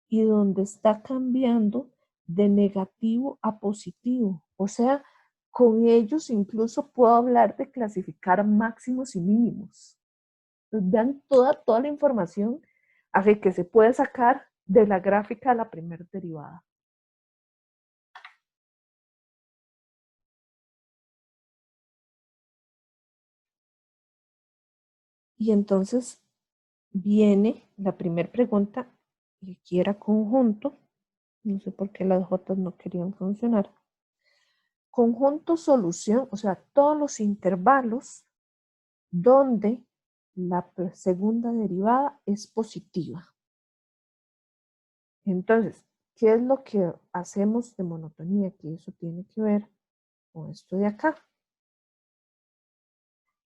y donde está cambiando de negativo a positivo. O sea, con ellos incluso puedo hablar de clasificar máximos y mínimos. Entonces, vean toda la información así que se puede sacar de la gráfica de la primera derivada. Y entonces viene la primera pregunta, y aquí era conjunto. No sé por qué las J no querían funcionar. Conjunto solución, o sea, todos los intervalos donde la segunda derivada es positiva. Entonces, ¿qué es lo que hacemos de monotonía? Que eso tiene que ver con esto de acá.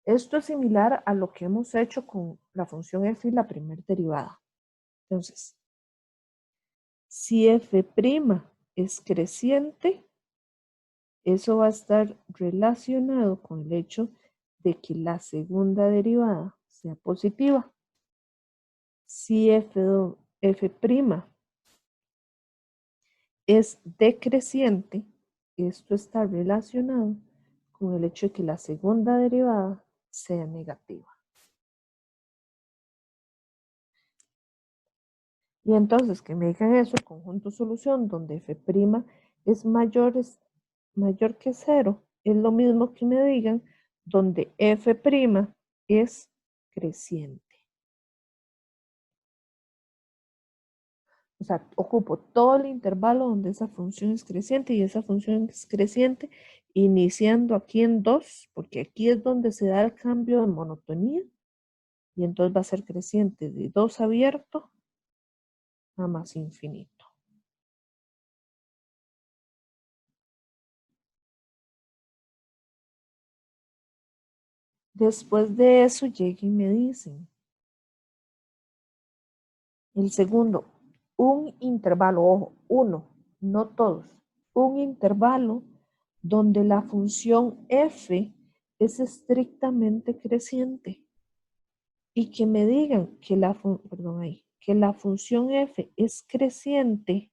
Esto es similar a lo que hemos hecho con la función f y la primera derivada. Entonces, si f' es creciente, eso va a estar relacionado con el hecho de que la segunda derivada sea positiva. Si f' es decreciente, esto está relacionado con el hecho de que la segunda derivada sea negativa. Y entonces que me digan eso, el conjunto solución donde f' es mayor que 0, es lo mismo que me digan donde f' es creciente. O sea, ocupo todo el intervalo donde esa función es creciente y esa función es creciente iniciando aquí en 2, porque aquí es donde se da el cambio de monotonía y entonces va a ser creciente de 2 abierto a más infinito. Después de eso llegan y me dicen, el segundo, un intervalo, ojo, uno, no todos, un intervalo donde la función f es estrictamente creciente y que me digan que que la función f es creciente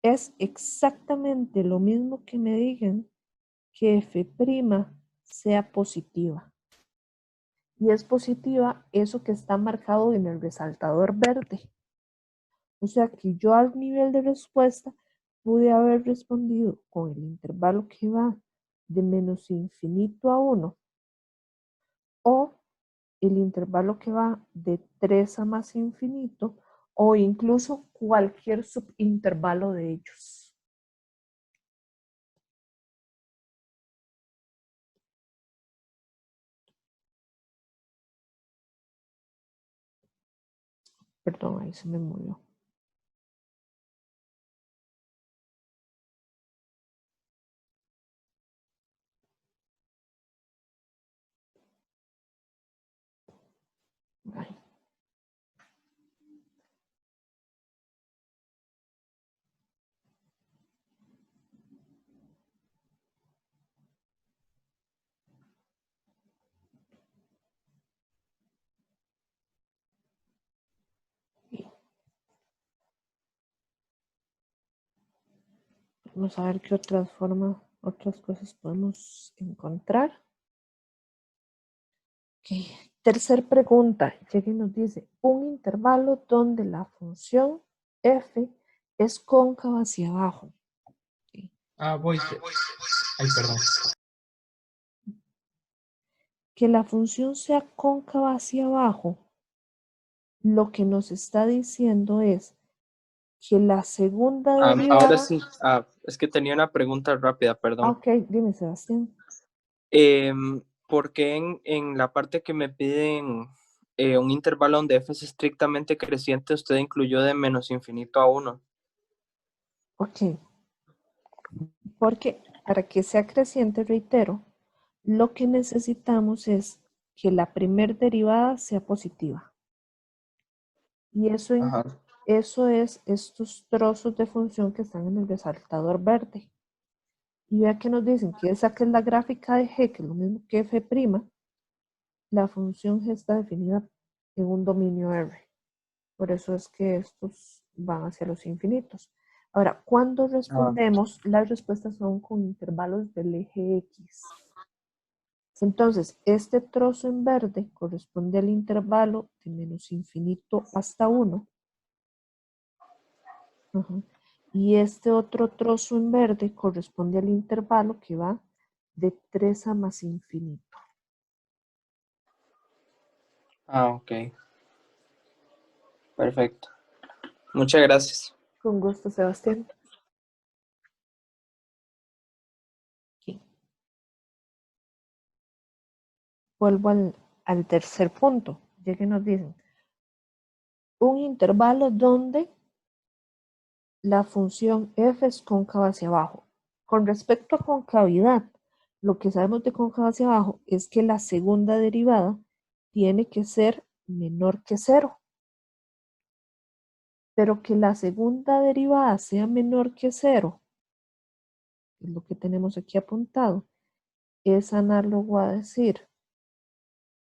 es exactamente lo mismo que me digan que f' sea positiva. Y es positiva eso que está marcado en el resaltador verde. O sea que yo al nivel de respuesta pude haber respondido con el intervalo que va de menos infinito a 1 o el intervalo que va de 3 a más infinito o incluso cualquier subintervalo de ellos. Perdón, ahí se me movió. Ay. Vamos a ver qué otras cosas podemos encontrar. Okay. Tercer pregunta, llega y nos dice, un intervalo donde la función f es cóncava hacia abajo. Okay. Ay, perdón. Que la función sea cóncava hacia abajo, lo que nos está diciendo es que la segunda derivada... Ahora sí, es que tenía una pregunta rápida, perdón. Ok, dime, Sebastián. ¿Por qué en la parte que me piden un intervalo donde f es estrictamente creciente, usted incluyó de menos infinito a 1? Ok, porque para que sea creciente, reitero, lo que necesitamos es que la primera derivada sea positiva. Y eso, eso es estos trozos de función que están en el resaltador verde. Y vea que nos dicen que esa que es la gráfica de g, que es lo mismo que f', la función g está definida en un dominio R. Por eso es que estos van hacia los infinitos. Ahora, cuando respondemos, las respuestas son con intervalos del eje X. Entonces, este trozo en verde corresponde al intervalo de menos infinito hasta 1. Y este otro trozo en verde corresponde al intervalo que va de 3 a más infinito. Ah, ok. Perfecto. Muchas gracias. Con gusto, Sebastián. Aquí. Vuelvo al tercer punto, ya que nos dicen un intervalo donde la función f es cóncava hacia abajo. Con respecto a concavidad, lo que sabemos de cóncava hacia abajo es que la segunda derivada tiene que ser menor que 0. Pero que la segunda derivada sea menor que 0, es lo que tenemos aquí apuntado, es análogo a decir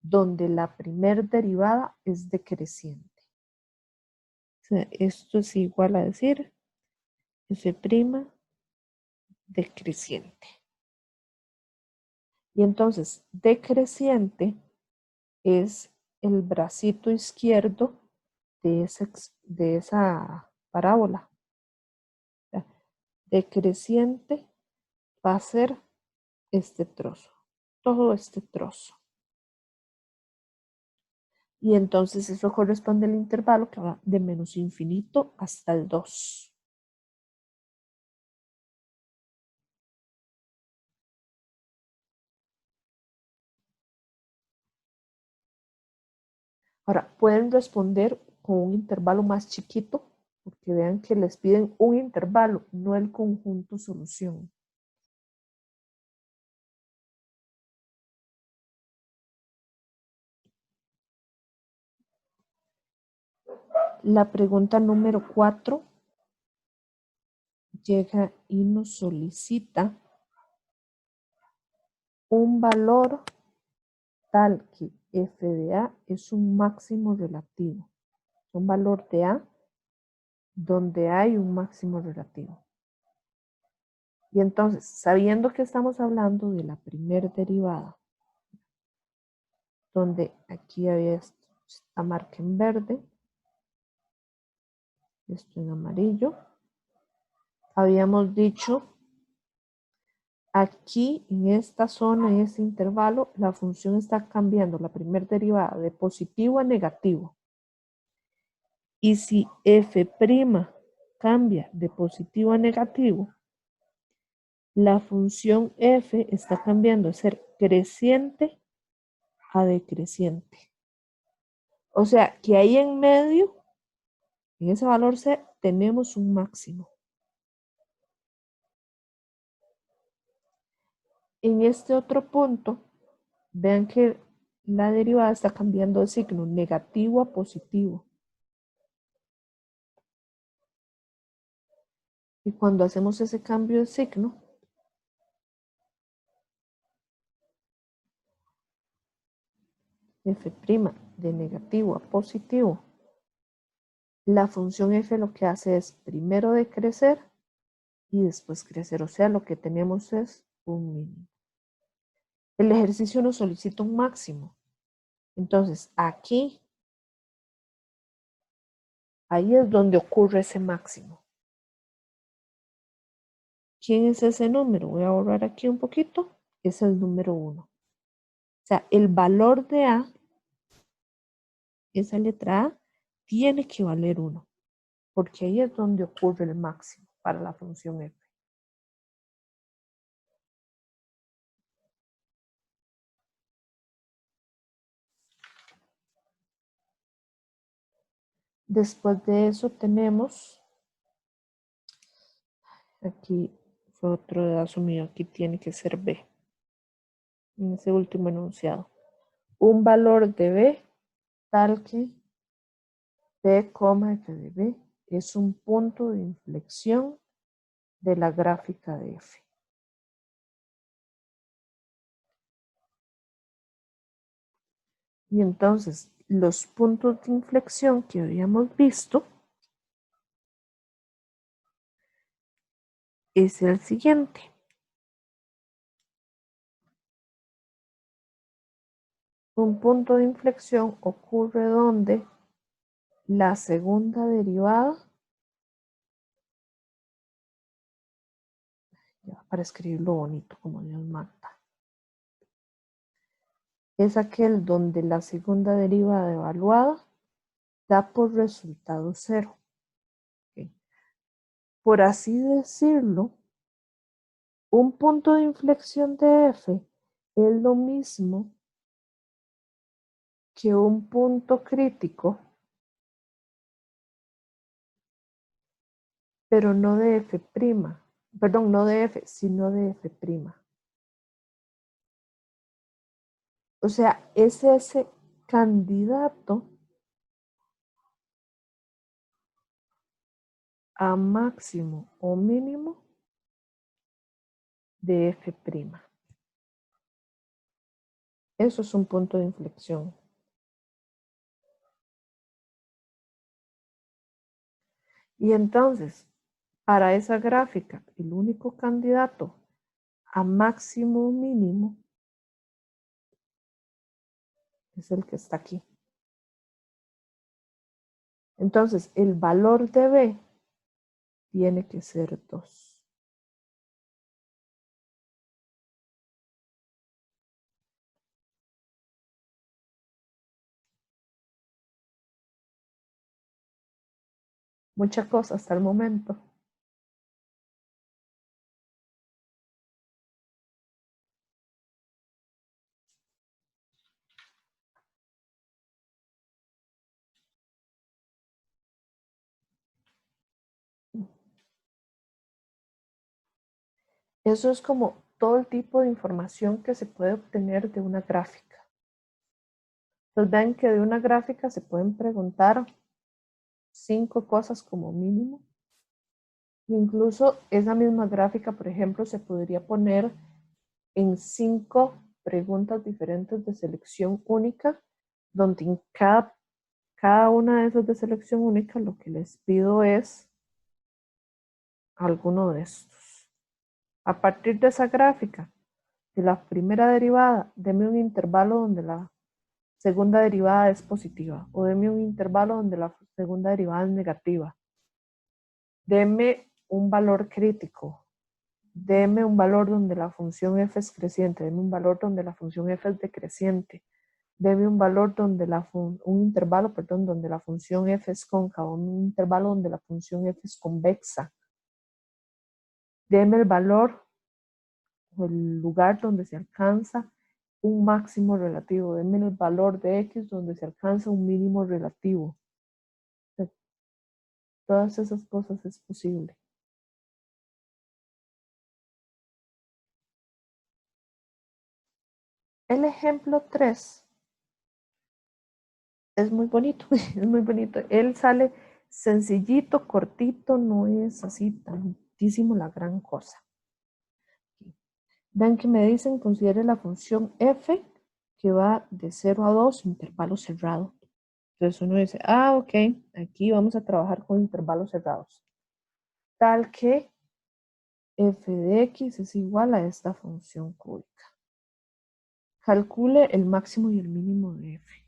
donde la primer derivada es decreciente. O sea, esto es igual a decir f' decreciente. Y entonces, decreciente es el bracito izquierdo de esa parábola. O sea, decreciente va a ser este trozo, todo este trozo. Y entonces eso corresponde al intervalo que va de menos infinito hasta el 2. Ahora, pueden responder con un intervalo más chiquito, porque vean que les piden un intervalo, no el conjunto solución. La pregunta número 4 llega y nos solicita un valor tal que f de a es un máximo relativo. Un valor de a donde hay un máximo relativo. Y entonces, sabiendo que estamos hablando de la primera derivada, donde aquí había esta marca en verde, esto en amarillo, habíamos dicho aquí en esta zona, en este intervalo, la función está cambiando la primera derivada de positivo a negativo. Y si f' cambia de positivo a negativo, la función f está cambiando de ser creciente a decreciente. O sea que ahí en medio, en ese valor c, tenemos un máximo. En este otro punto, vean que la derivada está cambiando de signo, negativo a positivo. Y cuando hacemos ese cambio de signo, f' de negativo a positivo, la función f lo que hace es primero decrecer y después crecer. O sea, lo que tenemos es un mínimo. El ejercicio nos solicita un máximo. Entonces, aquí, ahí es donde ocurre ese máximo. ¿Quién es ese número? Voy a borrar aquí un poquito. Es el número 1. O sea, el valor de A, esa letra A, tiene que valer 1. Porque ahí es donde ocurre el máximo para la función f. Después de eso tenemos, aquí fue otro dedazo mío, aquí tiene que ser B. En ese último enunciado. Un valor de B tal que P, f de B es un punto de inflexión de la gráfica de F. Y entonces, los puntos de inflexión que habíamos visto es el siguiente. Un punto de inflexión ocurre donde la segunda derivada, ya para escribirlo bonito como Dios manda, es aquel donde la segunda derivada evaluada da por resultado 0. ¿Okay? Por así decirlo, un punto de inflexión de f es lo mismo que un punto crítico, pero no de f', perdón, no de f, sino de f'. O sea, es ese candidato a máximo o mínimo de f'. Eso es un punto de inflexión. Y entonces, para esa gráfica, el único candidato a máximo o mínimo es el que está aquí. Entonces, el valor de b tiene que ser 2. Mucha cosa hasta el momento. Eso es como todo el tipo de información que se puede obtener de una gráfica. Entonces ven que de una gráfica se pueden preguntar 5 cosas como mínimo. Incluso esa misma gráfica, por ejemplo, se podría poner en 5 preguntas diferentes de selección única, donde en cada una de esas de selección única lo que les pido es alguno de estos. A partir de esa gráfica, de la primera derivada, deme un intervalo donde la segunda derivada es positiva, o deme un intervalo donde la segunda derivada es negativa. Deme un valor crítico. Deme un valor donde la función f es creciente. Deme un valor donde la función f es decreciente. Deme un valor donde un intervalo, perdón, donde la función f es cóncava. Un intervalo donde la función f es convexa. Deme el valor o el lugar donde se alcanza un máximo relativo. Deme el valor de x donde se alcanza un mínimo relativo. Todas esas cosas es posible. El ejemplo 3 es muy bonito, es muy bonito. Él sale sencillito, cortito, no es así tantísimo la gran cosa. Vean que me dicen, considere la función f que va de 0 a 2, intervalo cerrado. Entonces uno dice, ok, aquí vamos a trabajar con intervalos cerrados. Tal que f de x es igual a esta función cúbica. Calcule el máximo y el mínimo de f.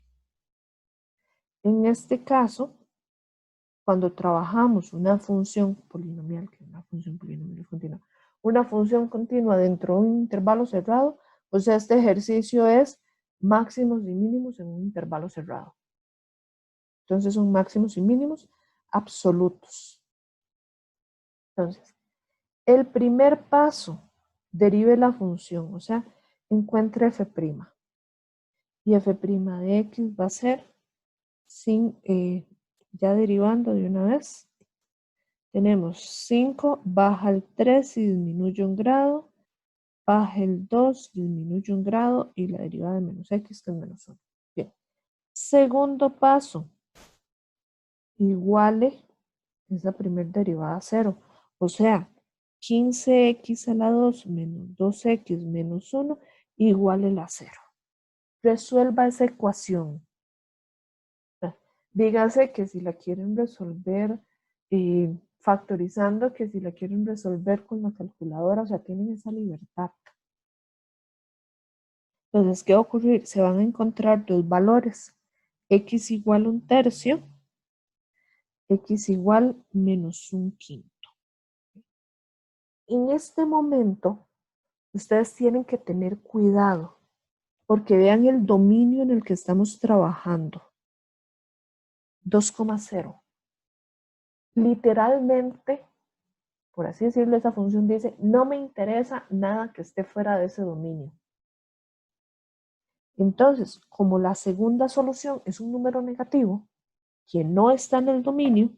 En este caso, cuando trabajamos una función polinomial, que es una función polinomial continua, una función continua dentro de un intervalo cerrado, o sea, este ejercicio es máximos y mínimos en un intervalo cerrado. Entonces son máximos y mínimos absolutos. Entonces, el primer paso, derive la función, o sea, encuentre f'. Y f' de x va a ser, ya derivando de una vez, tenemos 5, baja el 3 y disminuye un grado, baja el 2, disminuye un grado y la derivada de menos x que es menos 1. Bien. Segundo paso, iguale esa primera derivada a 0. O sea, 15x a la 2 menos 2x menos 1 igual a 0. Resuelva esa ecuación. Dígase que si la quieren resolver factorizando que si la quieren resolver con la calculadora, o sea, tienen esa libertad. Entonces, ¿qué va a ocurrir? Se van a encontrar dos valores, x igual 1/3, x igual menos 1/5. En este momento, ustedes tienen que tener cuidado, porque vean el dominio en el que estamos trabajando. 2,0. Literalmente, por así decirlo, esa función dice, no me interesa nada que esté fuera de ese dominio. Entonces, como la segunda solución es un número negativo que no está en el dominio,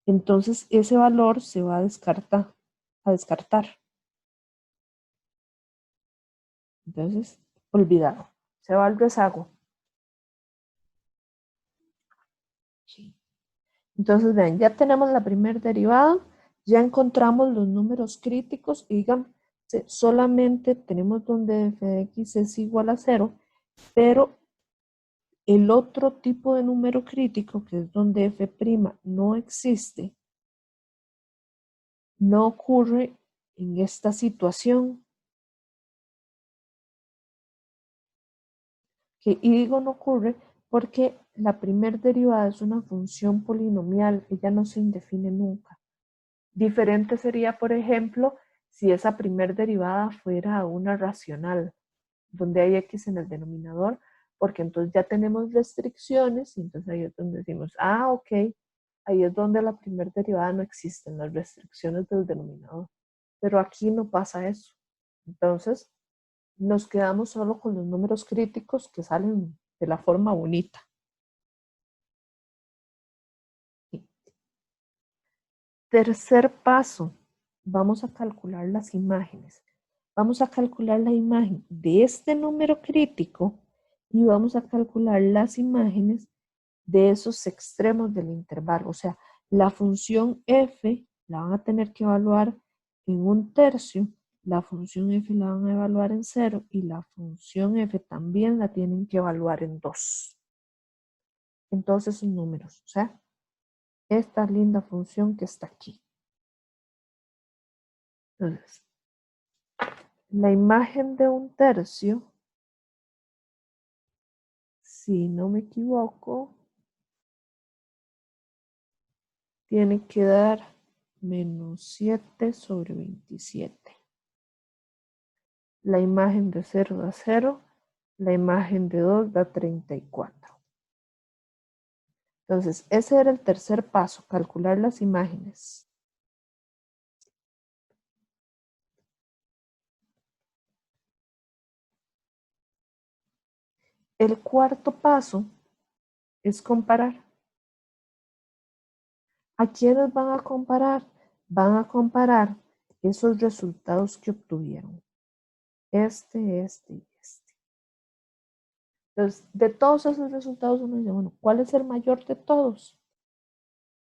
entonces ese valor se va a descartar. Entonces, olvidado. Se va al rezago. Sí. Entonces, vean, ya tenemos la primera derivada, ya encontramos los números críticos y digan, solamente tenemos donde f de x es igual a 0, pero el otro tipo de número crítico, que es donde f' no existe, no ocurre en esta situación. Y digo no ocurre porque la primera derivada es una función polinomial, ella no se indefine nunca. Diferente sería, por ejemplo, si esa primera derivada fuera una racional, donde hay x en el denominador, porque entonces ya tenemos restricciones y entonces ahí es donde decimos, ah, ok, ahí es donde la primera derivada no existen las restricciones del denominador. Pero aquí no pasa eso. Entonces, nos quedamos solo con los números críticos que salen de la forma bonita. Tercer paso, vamos a calcular las imágenes. Vamos a calcular la imagen de este número crítico y vamos a calcular las imágenes de esos extremos del intervalo. O sea, la función f la van a tener que evaluar en 1/3, la función f la van a evaluar en 0 y la función f también la tienen que evaluar en 2. En todos esos números. O sea, esta linda función que está aquí. Entonces, la imagen de 1/3, si no me equivoco, tiene que dar menos 7/27. La imagen de 0 da 0, la imagen de 2 da 34. Entonces, ese era el tercer paso, calcular las imágenes. El cuarto paso es comparar. ¿A quiénes van a comparar? Van a comparar esos resultados que obtuvieron. Este y este. Entonces, de todos esos resultados uno dice, bueno, ¿cuál es el mayor de todos?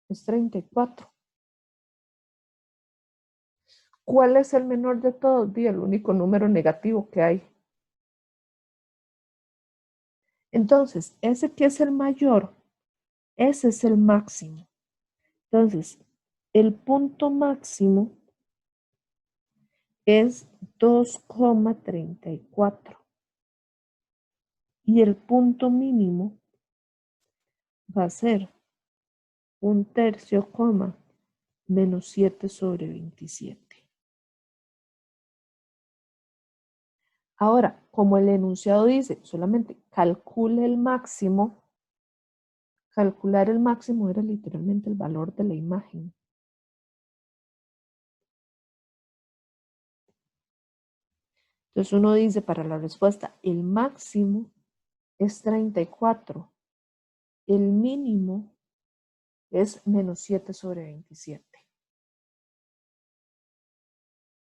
Es 34. ¿Cuál es el menor de todos? Di el único número negativo que hay. Entonces, ese que es el mayor, ese es el máximo. Entonces, el punto máximo es 2,34. Y el punto mínimo va a ser 1/3, menos 7/27. Ahora, como el enunciado dice, solamente calcule el máximo, calcular el máximo era literalmente el valor de la imagen. Entonces uno dice para la respuesta, el máximo es 34, el mínimo es menos 7/27.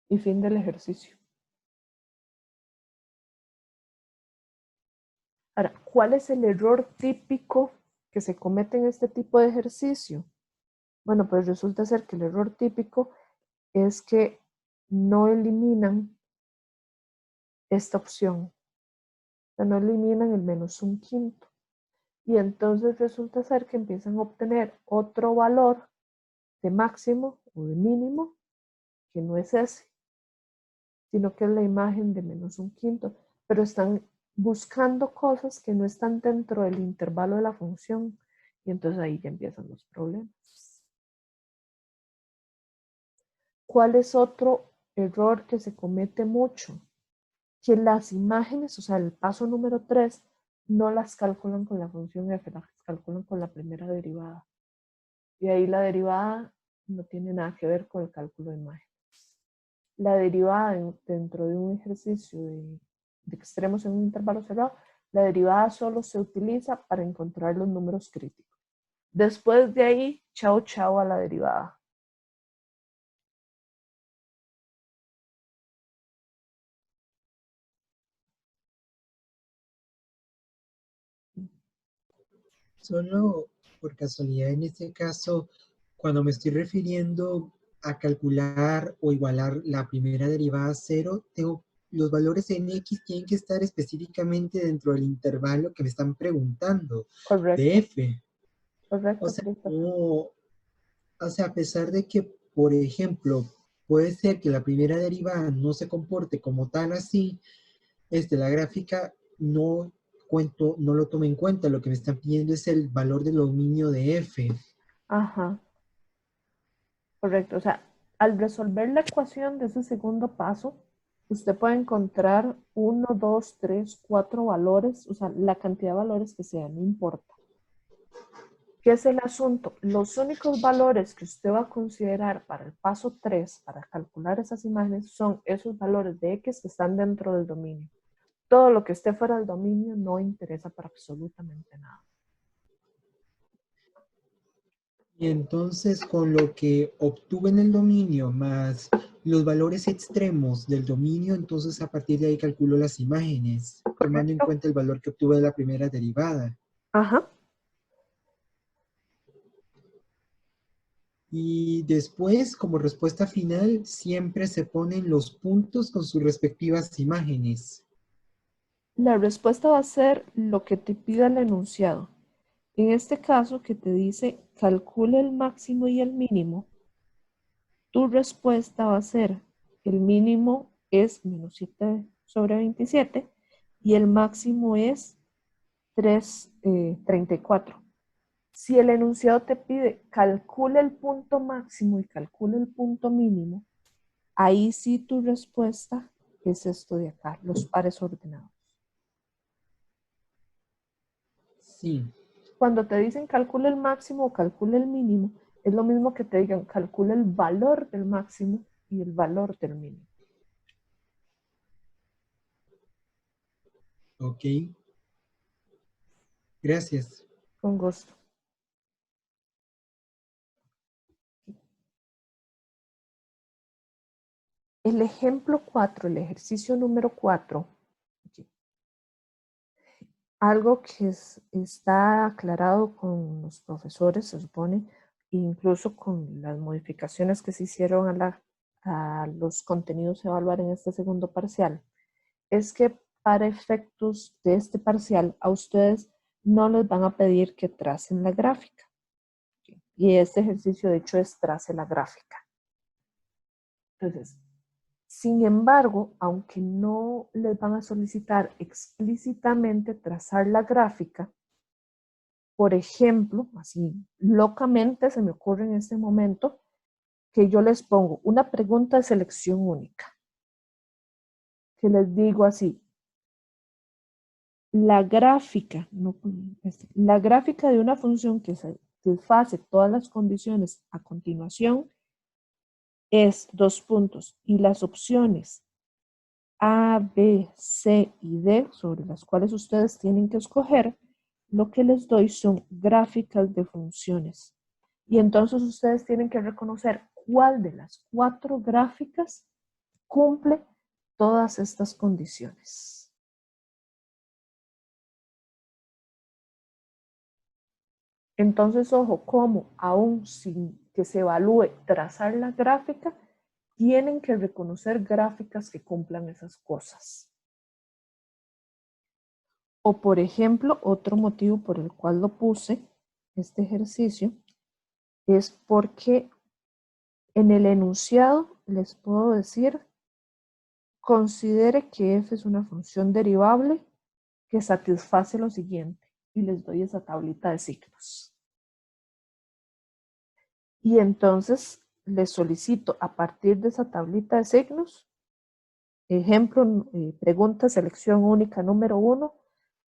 Y fin del ejercicio. Ahora, ¿cuál es el error típico que se comete en este tipo de ejercicio? Bueno, pues resulta ser que el error típico es que no eliminan esta opción. O sea, no eliminan el menos 1/5. Y entonces resulta ser que empiezan a obtener otro valor de máximo o de mínimo, que no es ese, sino que es la imagen de -1/5, pero están buscando cosas que no están dentro del intervalo de la función, y entonces ahí ya empiezan los problemas. ¿Cuál es otro error que se comete mucho? Que las imágenes, o sea, el paso número 3, no las calculan con la función f, las calculan con la primera derivada. Y ahí la derivada no tiene nada que ver con el cálculo de imágenes. La derivada dentro de un ejercicio de extremos en un intervalo cerrado, la derivada solo se utiliza para encontrar los números críticos. Después de ahí, chao, chao a la derivada. Solo por casualidad, en este caso, cuando me estoy refiriendo a calcular o igualar la primera derivada a 0, los valores en x tienen que estar específicamente dentro del intervalo que me están preguntando, de Correcto, f. correcto, O sea, Cristo. a pesar de que, por ejemplo, puede ser que la primera derivada no se comporte como tal así, la gráfica no lo toma en cuenta. Lo que me están pidiendo es el valor del dominio de f. Ajá, correcto. O sea, al resolver la ecuación de ese segundo paso, usted puede encontrar 1, 2, 3, 4 valores, o sea, la cantidad de valores que sea, no importa. ¿Qué es el asunto? Los únicos valores que usted va a considerar para el paso 3, para calcular esas imágenes, son esos valores de X que están dentro del dominio. Todo lo que esté fuera del dominio no interesa para absolutamente nada. Y entonces, con lo que obtuve en el dominio más los valores extremos del dominio, entonces a partir de ahí calculo las imágenes, tomando en ¿Correcto? cuenta el valor que obtuve de la primera derivada. Ajá. Y después, como respuesta final, siempre se ponen los puntos con sus respectivas imágenes. La respuesta va a ser lo que te pida el enunciado. En este caso, que te dice calcula el máximo y el mínimo, tu respuesta va a ser el mínimo es -7/27 y el máximo es 34. Si el enunciado te pide calcula el punto máximo y calcula el punto mínimo, ahí sí tu respuesta es esto de acá, los pares ordenados. Sí. Cuando te dicen calcula el máximo o calcula el mínimo, es lo mismo que te digan calcula el valor del máximo y el valor del mínimo. Ok. Gracias. Con gusto. El ejemplo 4, el ejercicio número 4, algo que está aclarado con los profesores, se supone, incluso con las modificaciones que se hicieron a los contenidos a evaluar en este segundo parcial, es que para efectos de este parcial a ustedes no les van a pedir que tracen la gráfica. Y este ejercicio de hecho es trace la gráfica. Entonces, sin embargo, aunque no les van a solicitar explícitamente trazar la gráfica, por ejemplo, así locamente se me ocurre en este momento que yo les pongo una pregunta de selección única, que les digo así, la gráfica de una función que satisface todas las condiciones a continuación es 2 puntos y las opciones A, B, C y D sobre las cuales ustedes tienen que escoger, lo que les doy son gráficas de funciones. Y entonces ustedes tienen que reconocer cuál de las 4 gráficas cumple todas estas condiciones. Entonces, ojo, como aún sin que se evalúe trazar la gráfica, tienen que reconocer gráficas que cumplan esas cosas. O por ejemplo, otro motivo por el cual lo puse, este ejercicio, es porque En el enunciado les puedo decir, considere que f es una función derivable que satisface lo siguiente, y les doy esa tablita de signos. Y entonces les solicito a partir de esa tablita de signos, ejemplo, pregunta selección única número 1,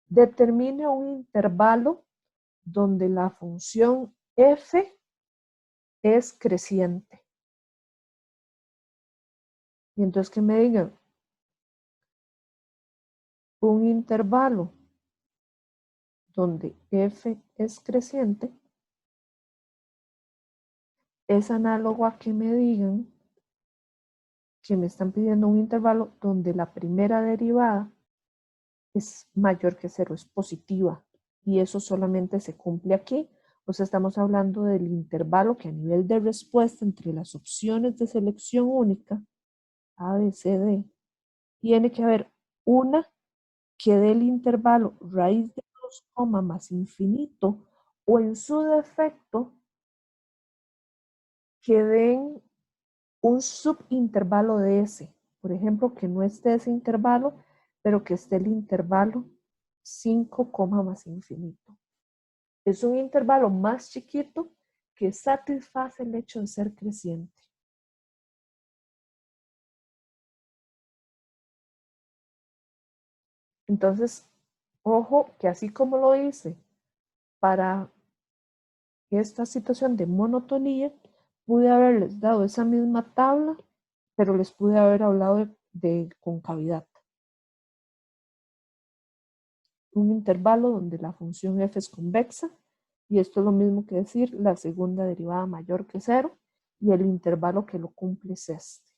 determine un intervalo donde la función f es creciente. Y entonces que me digan, un intervalo donde f es creciente es análogo a que me digan que me están pidiendo un intervalo donde la primera derivada es mayor que 0, es positiva. Y eso solamente se cumple aquí. O sea, estamos hablando del intervalo que a nivel de respuesta entre las opciones de selección única, A, B, C, D, tiene que haber una que dé el intervalo raíz de 2, más infinito, o en su defecto, que den un subintervalo de ese. Por ejemplo, que no esté ese intervalo, pero que esté el intervalo 5, más infinito. Es un intervalo más chiquito que satisface el hecho de ser creciente. Entonces, ojo que así como lo hice para esta situación de monotonía, pude haberles dado esa misma tabla, pero les pude haber hablado de concavidad. Un intervalo donde la función f es convexa, y esto es lo mismo que decir la segunda derivada mayor que 0, y el intervalo que lo cumple es este,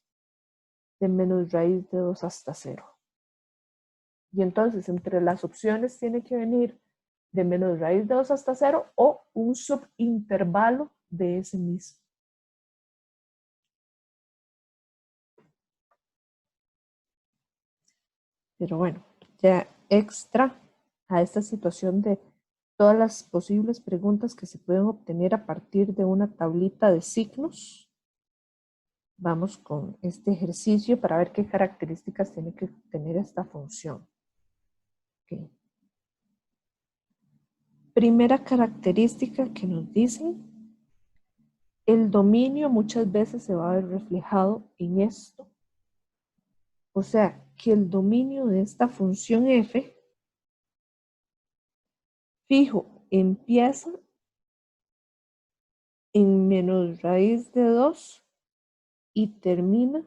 de menos raíz de 2 hasta 0. Y entonces entre las opciones tiene que venir de menos raíz de 2 hasta 0 o un subintervalo de ese mismo. Pero bueno, ya extra a esta situación de todas las posibles preguntas que se pueden obtener a partir de una tablita de signos, vamos con este ejercicio para ver qué características tiene que tener esta función. Okay. Primera característica que nos dicen, el dominio muchas veces se va a ver reflejado en esto. O sea, que el dominio de esta función f, fijo, empieza en menos raíz de 2 y termina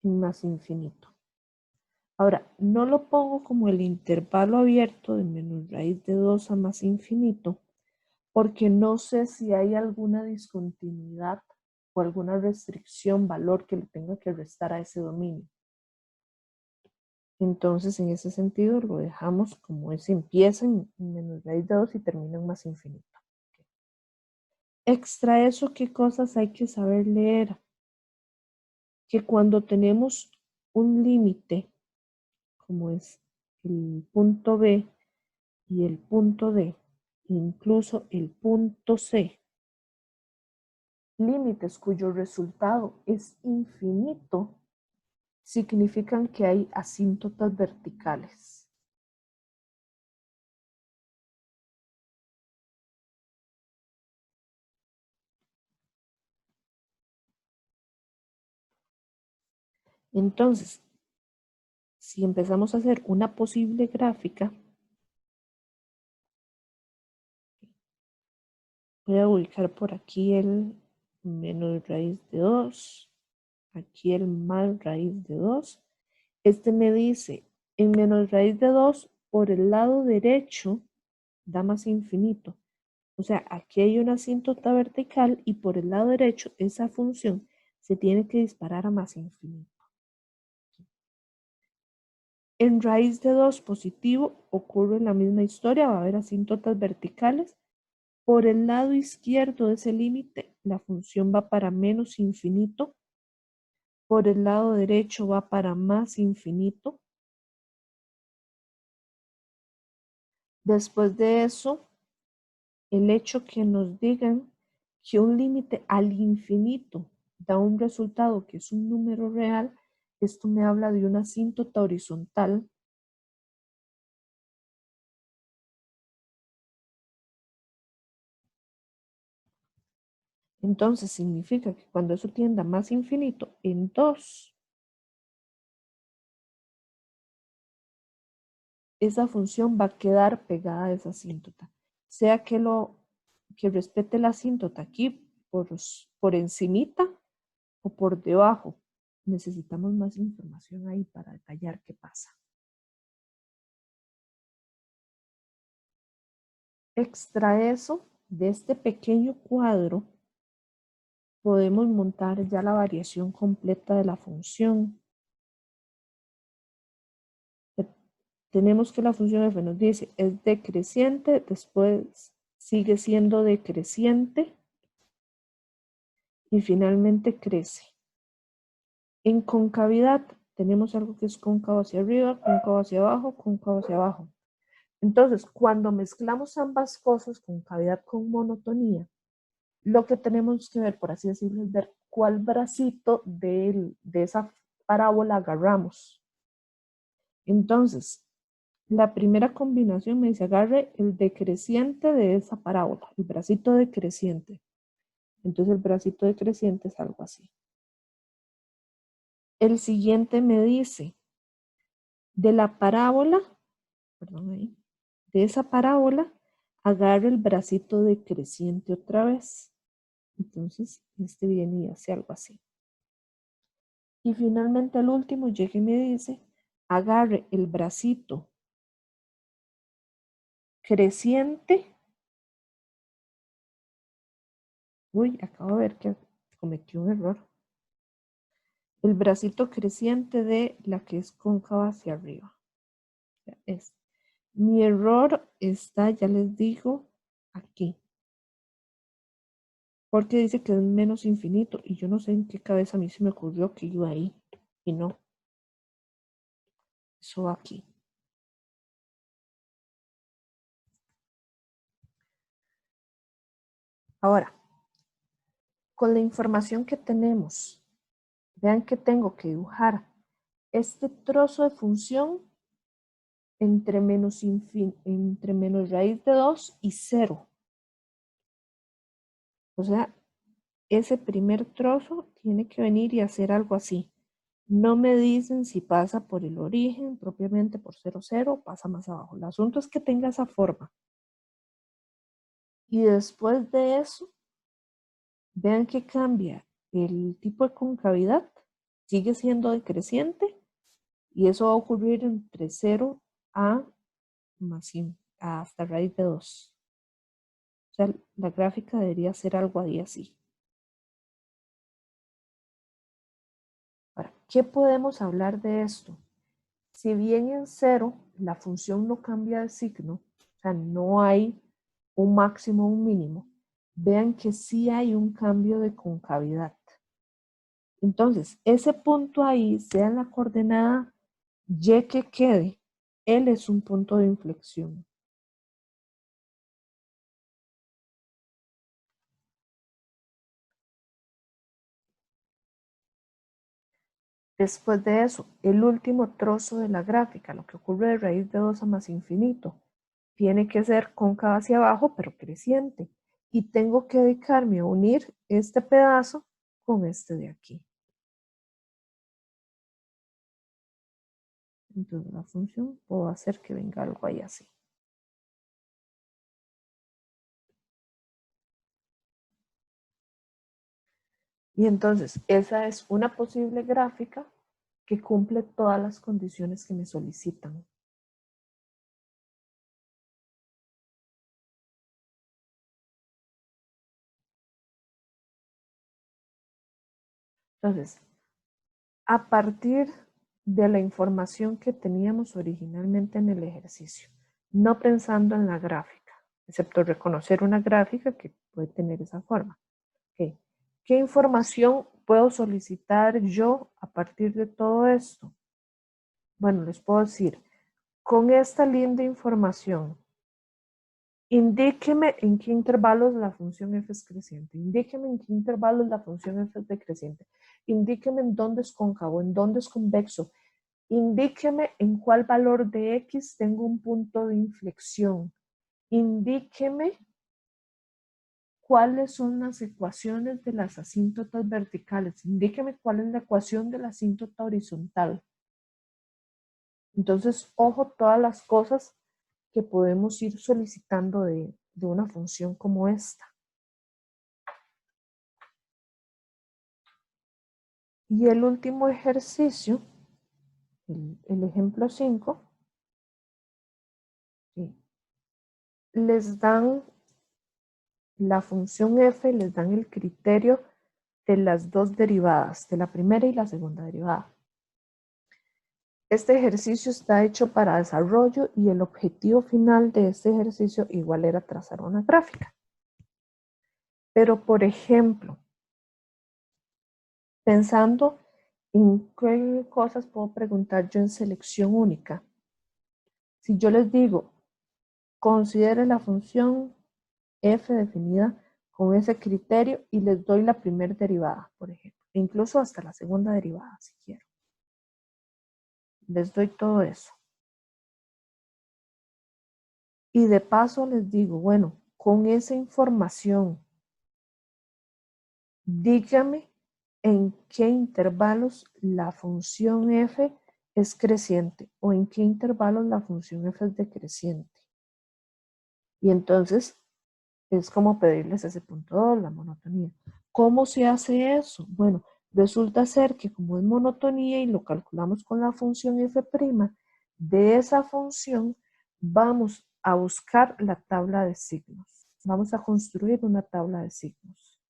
en más infinito. Ahora, no lo pongo como el intervalo abierto de menos raíz de 2 a más infinito, porque no sé si hay alguna discontinuidad o alguna restricción, valor que le tenga que restar a ese dominio. Entonces, en ese sentido, lo dejamos como ese empieza en menos raíz de 2 y termina en más infinito. Extra eso, ¿qué cosas hay que saber leer? Que cuando tenemos un límite, como es el punto B y el punto D, incluso el punto C, límites cuyo resultado es infinito, significan que hay asíntotas verticales. Entonces, si empezamos a hacer una posible gráfica, voy a ubicar por aquí el menos raíz de 2, aquí el más raíz de 2. Este me dice, en menos raíz de 2, por el lado derecho, da más infinito. O sea, aquí hay una asíntota vertical y por el lado derecho, esa función se tiene que disparar a más infinito. En raíz de 2 positivo ocurre la misma historia, va a haber asíntotas verticales. Por el lado izquierdo de ese límite, la función va para menos infinito. Por el lado derecho va para más infinito. Después de eso, el hecho que nos digan que un límite al infinito da un resultado que es un número real, esto me habla de una asíntota horizontal. Entonces significa que cuando eso tienda más infinito en 2, esa función va a quedar pegada a esa asíntota. Sea que respete la asíntota aquí por encimita o por debajo. Necesitamos más información ahí para detallar qué pasa. Extra eso, de este pequeño cuadro, podemos montar ya la variación completa de la función. Tenemos que la función f nos dice es decreciente, después sigue siendo decreciente y finalmente crece. En concavidad tenemos algo que es cóncavo hacia arriba, cóncavo hacia abajo, cóncavo hacia abajo. Entonces, cuando mezclamos ambas cosas, concavidad con monotonía, lo que tenemos que ver, por así decirlo, es ver cuál bracito de esa parábola agarramos. Entonces, la primera combinación me dice agarre el decreciente de esa parábola, el bracito decreciente. Entonces el bracito decreciente es algo así. El siguiente me dice de la parábola, perdón ahí, de esa parábola, agarre el bracito decreciente otra vez. Entonces este viene y hace algo así. Y finalmente el último llega y me dice agarre el bracito creciente. Uy, acabo de ver que cometí un error. El bracito creciente de la que es cóncava hacia arriba. Mi error está, ya les digo, aquí. Porque dice que es menos infinito y yo no sé en qué cabeza a mí se me ocurrió que iba ahí y no. Eso va aquí. Ahora, con la información que tenemos, vean que tengo que dibujar este trozo de función entre menos raíz de 2 y 0. O sea, ese primer trozo tiene que venir y hacer algo así. No me dicen si pasa por el origen, propiamente por 0, 0, pasa más abajo. El asunto es que tenga esa forma. Y después de eso, vean que cambia el tipo de concavidad. Sigue siendo decreciente y eso va a ocurrir entre 0 a hasta raíz de 2. O sea, la gráfica debería ser algo ahí así. Ahora, ¿qué podemos hablar de esto? Si bien en 0 la función no cambia de signo, o sea, no hay un máximo o un mínimo, vean que sí hay un cambio de concavidad. Entonces, ese punto ahí, sea en la coordenada y que quede, él es un punto de inflexión. Después de eso, el último trozo de la gráfica, lo que ocurre de raíz de 2 a más infinito, tiene que ser cóncava hacia abajo, pero creciente. Y tengo que dedicarme a unir este pedazo con este de aquí. Entonces la función puedo hacer que venga algo ahí así. Y entonces esa es una posible gráfica que cumple todas las condiciones que me solicitan. Entonces, a partir de la información que teníamos originalmente en el ejercicio, no pensando en la gráfica, excepto reconocer una gráfica que puede tener esa forma. Okay. ¿Qué información puedo solicitar yo a partir de todo esto? Bueno, les puedo decir, con esta linda información, Indíqueme en qué intervalos la función f es creciente. Indíqueme en qué intervalos la función f es decreciente. Indíqueme en dónde es cóncavo, en dónde es convexo. Indíqueme en cuál valor de x tengo un punto de inflexión. Indíqueme cuáles son las ecuaciones de las asíntotas verticales. Indíqueme cuál es la ecuación de la asíntota horizontal. Entonces, ojo, todas las cosas que podemos ir solicitando de una función como esta. Y el último ejercicio, el ejemplo 5, les dan la función f, les dan el criterio de las dos derivadas, de la primera y la segunda derivada. Este ejercicio está hecho para desarrollo y el objetivo final de este ejercicio igual era trazar una gráfica. Pero, por ejemplo, pensando en qué cosas puedo preguntar yo en selección única. Si yo les digo, considere la función f definida con ese criterio y les doy la primera derivada, por ejemplo, incluso hasta la segunda derivada, si quiero. Les doy todo eso. Y de paso les digo, bueno, con esa información, dígame en qué intervalos la función f es creciente o en qué intervalos la función f es decreciente. Y entonces es como pedirles ese punto 2, la monotonía. ¿Cómo se hace eso? Bueno, resulta ser que como es monotonía y lo calculamos con la función f', de esa función vamos a buscar la tabla de signos. Vamos a construir una tabla de signos.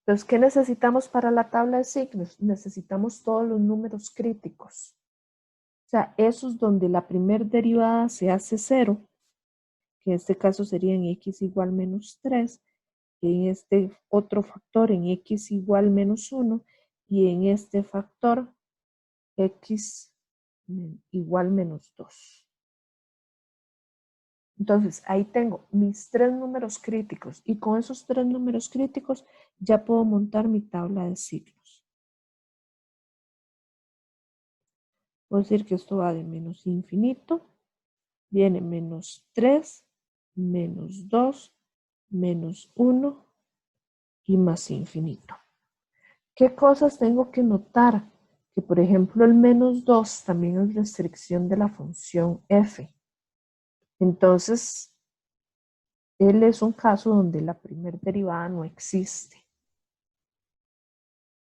Entonces, ¿qué necesitamos para la tabla de signos? Necesitamos todos los números críticos. O sea, esos donde la primera derivada se hace 0, que en este caso sería en x igual menos 3, en este otro factor en x igual menos 1, y en este factor x igual menos 2. Entonces, ahí tengo mis 3 números críticos, y con esos 3 números críticos ya puedo montar mi tabla de signos. Puedo decir que esto va de menos infinito, viene menos 3, menos 2, menos 1 y más infinito. ¿Qué cosas tengo que notar? Que por ejemplo el menos 2 también es restricción de la función f. Entonces, él es un caso donde la primera derivada no existe.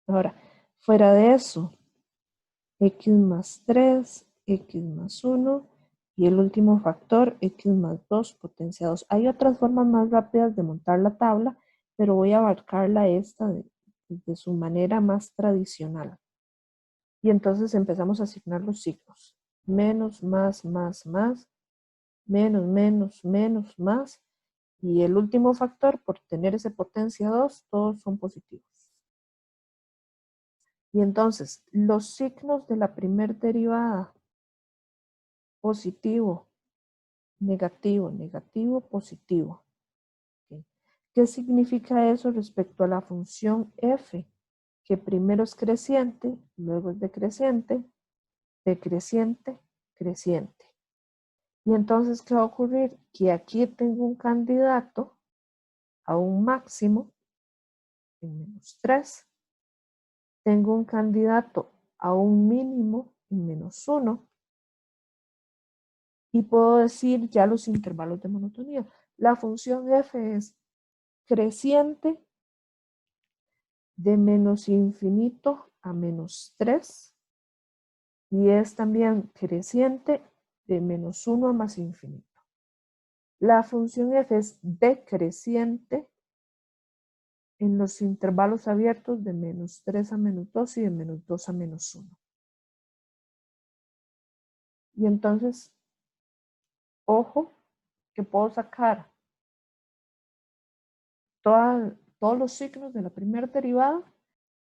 Ahora, fuera de eso, x más 3, x más 1 y el último factor, x más 2 potencia 2. Hay otras formas más rápidas de montar la tabla, pero voy a abarcarla esta de su manera más tradicional. Y entonces empezamos a asignar los signos. Menos, más, más, menos, menos, menos, más. Y el último factor, por tener ese potencia 2, todos son positivos. Y entonces, los signos de la primera derivada, positivo, negativo, negativo, positivo. ¿Okay? ¿Qué significa eso respecto a la función f? Que primero es creciente, luego es decreciente, decreciente, creciente. Y entonces, ¿qué va a ocurrir? Que aquí tengo un candidato a un máximo en menos 3. Tengo un candidato a un mínimo en menos 1. Y puedo decir ya los intervalos de monotonía. La función f es creciente de menos infinito a menos 3. Y es también creciente de menos 1 a más infinito. La función f es decreciente en los intervalos abiertos de menos 3 a menos 2 y de menos 2 a menos 1. Y entonces, ojo, que puedo sacar todos los signos de la primera derivada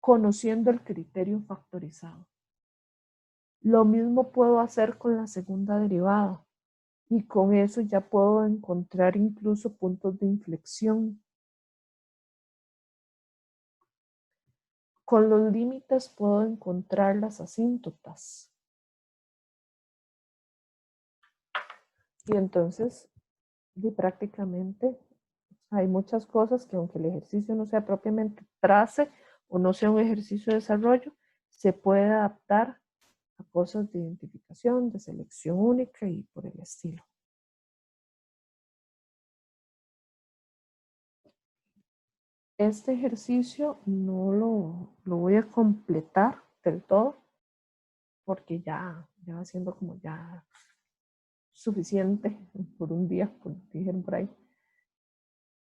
conociendo el criterio factorizado. Lo mismo puedo hacer con la segunda derivada. Y con eso ya puedo encontrar incluso puntos de inflexión. Con los límites puedo encontrar las asíntotas. Y entonces, prácticamente hay muchas cosas que aunque el ejercicio no sea propiamente trace o no sea un ejercicio de desarrollo, se puede adaptar a cosas de identificación, de selección única y por el estilo. Este ejercicio no lo voy a completar del todo porque ya va siendo como ya suficiente por un día, por dijeron por ahí.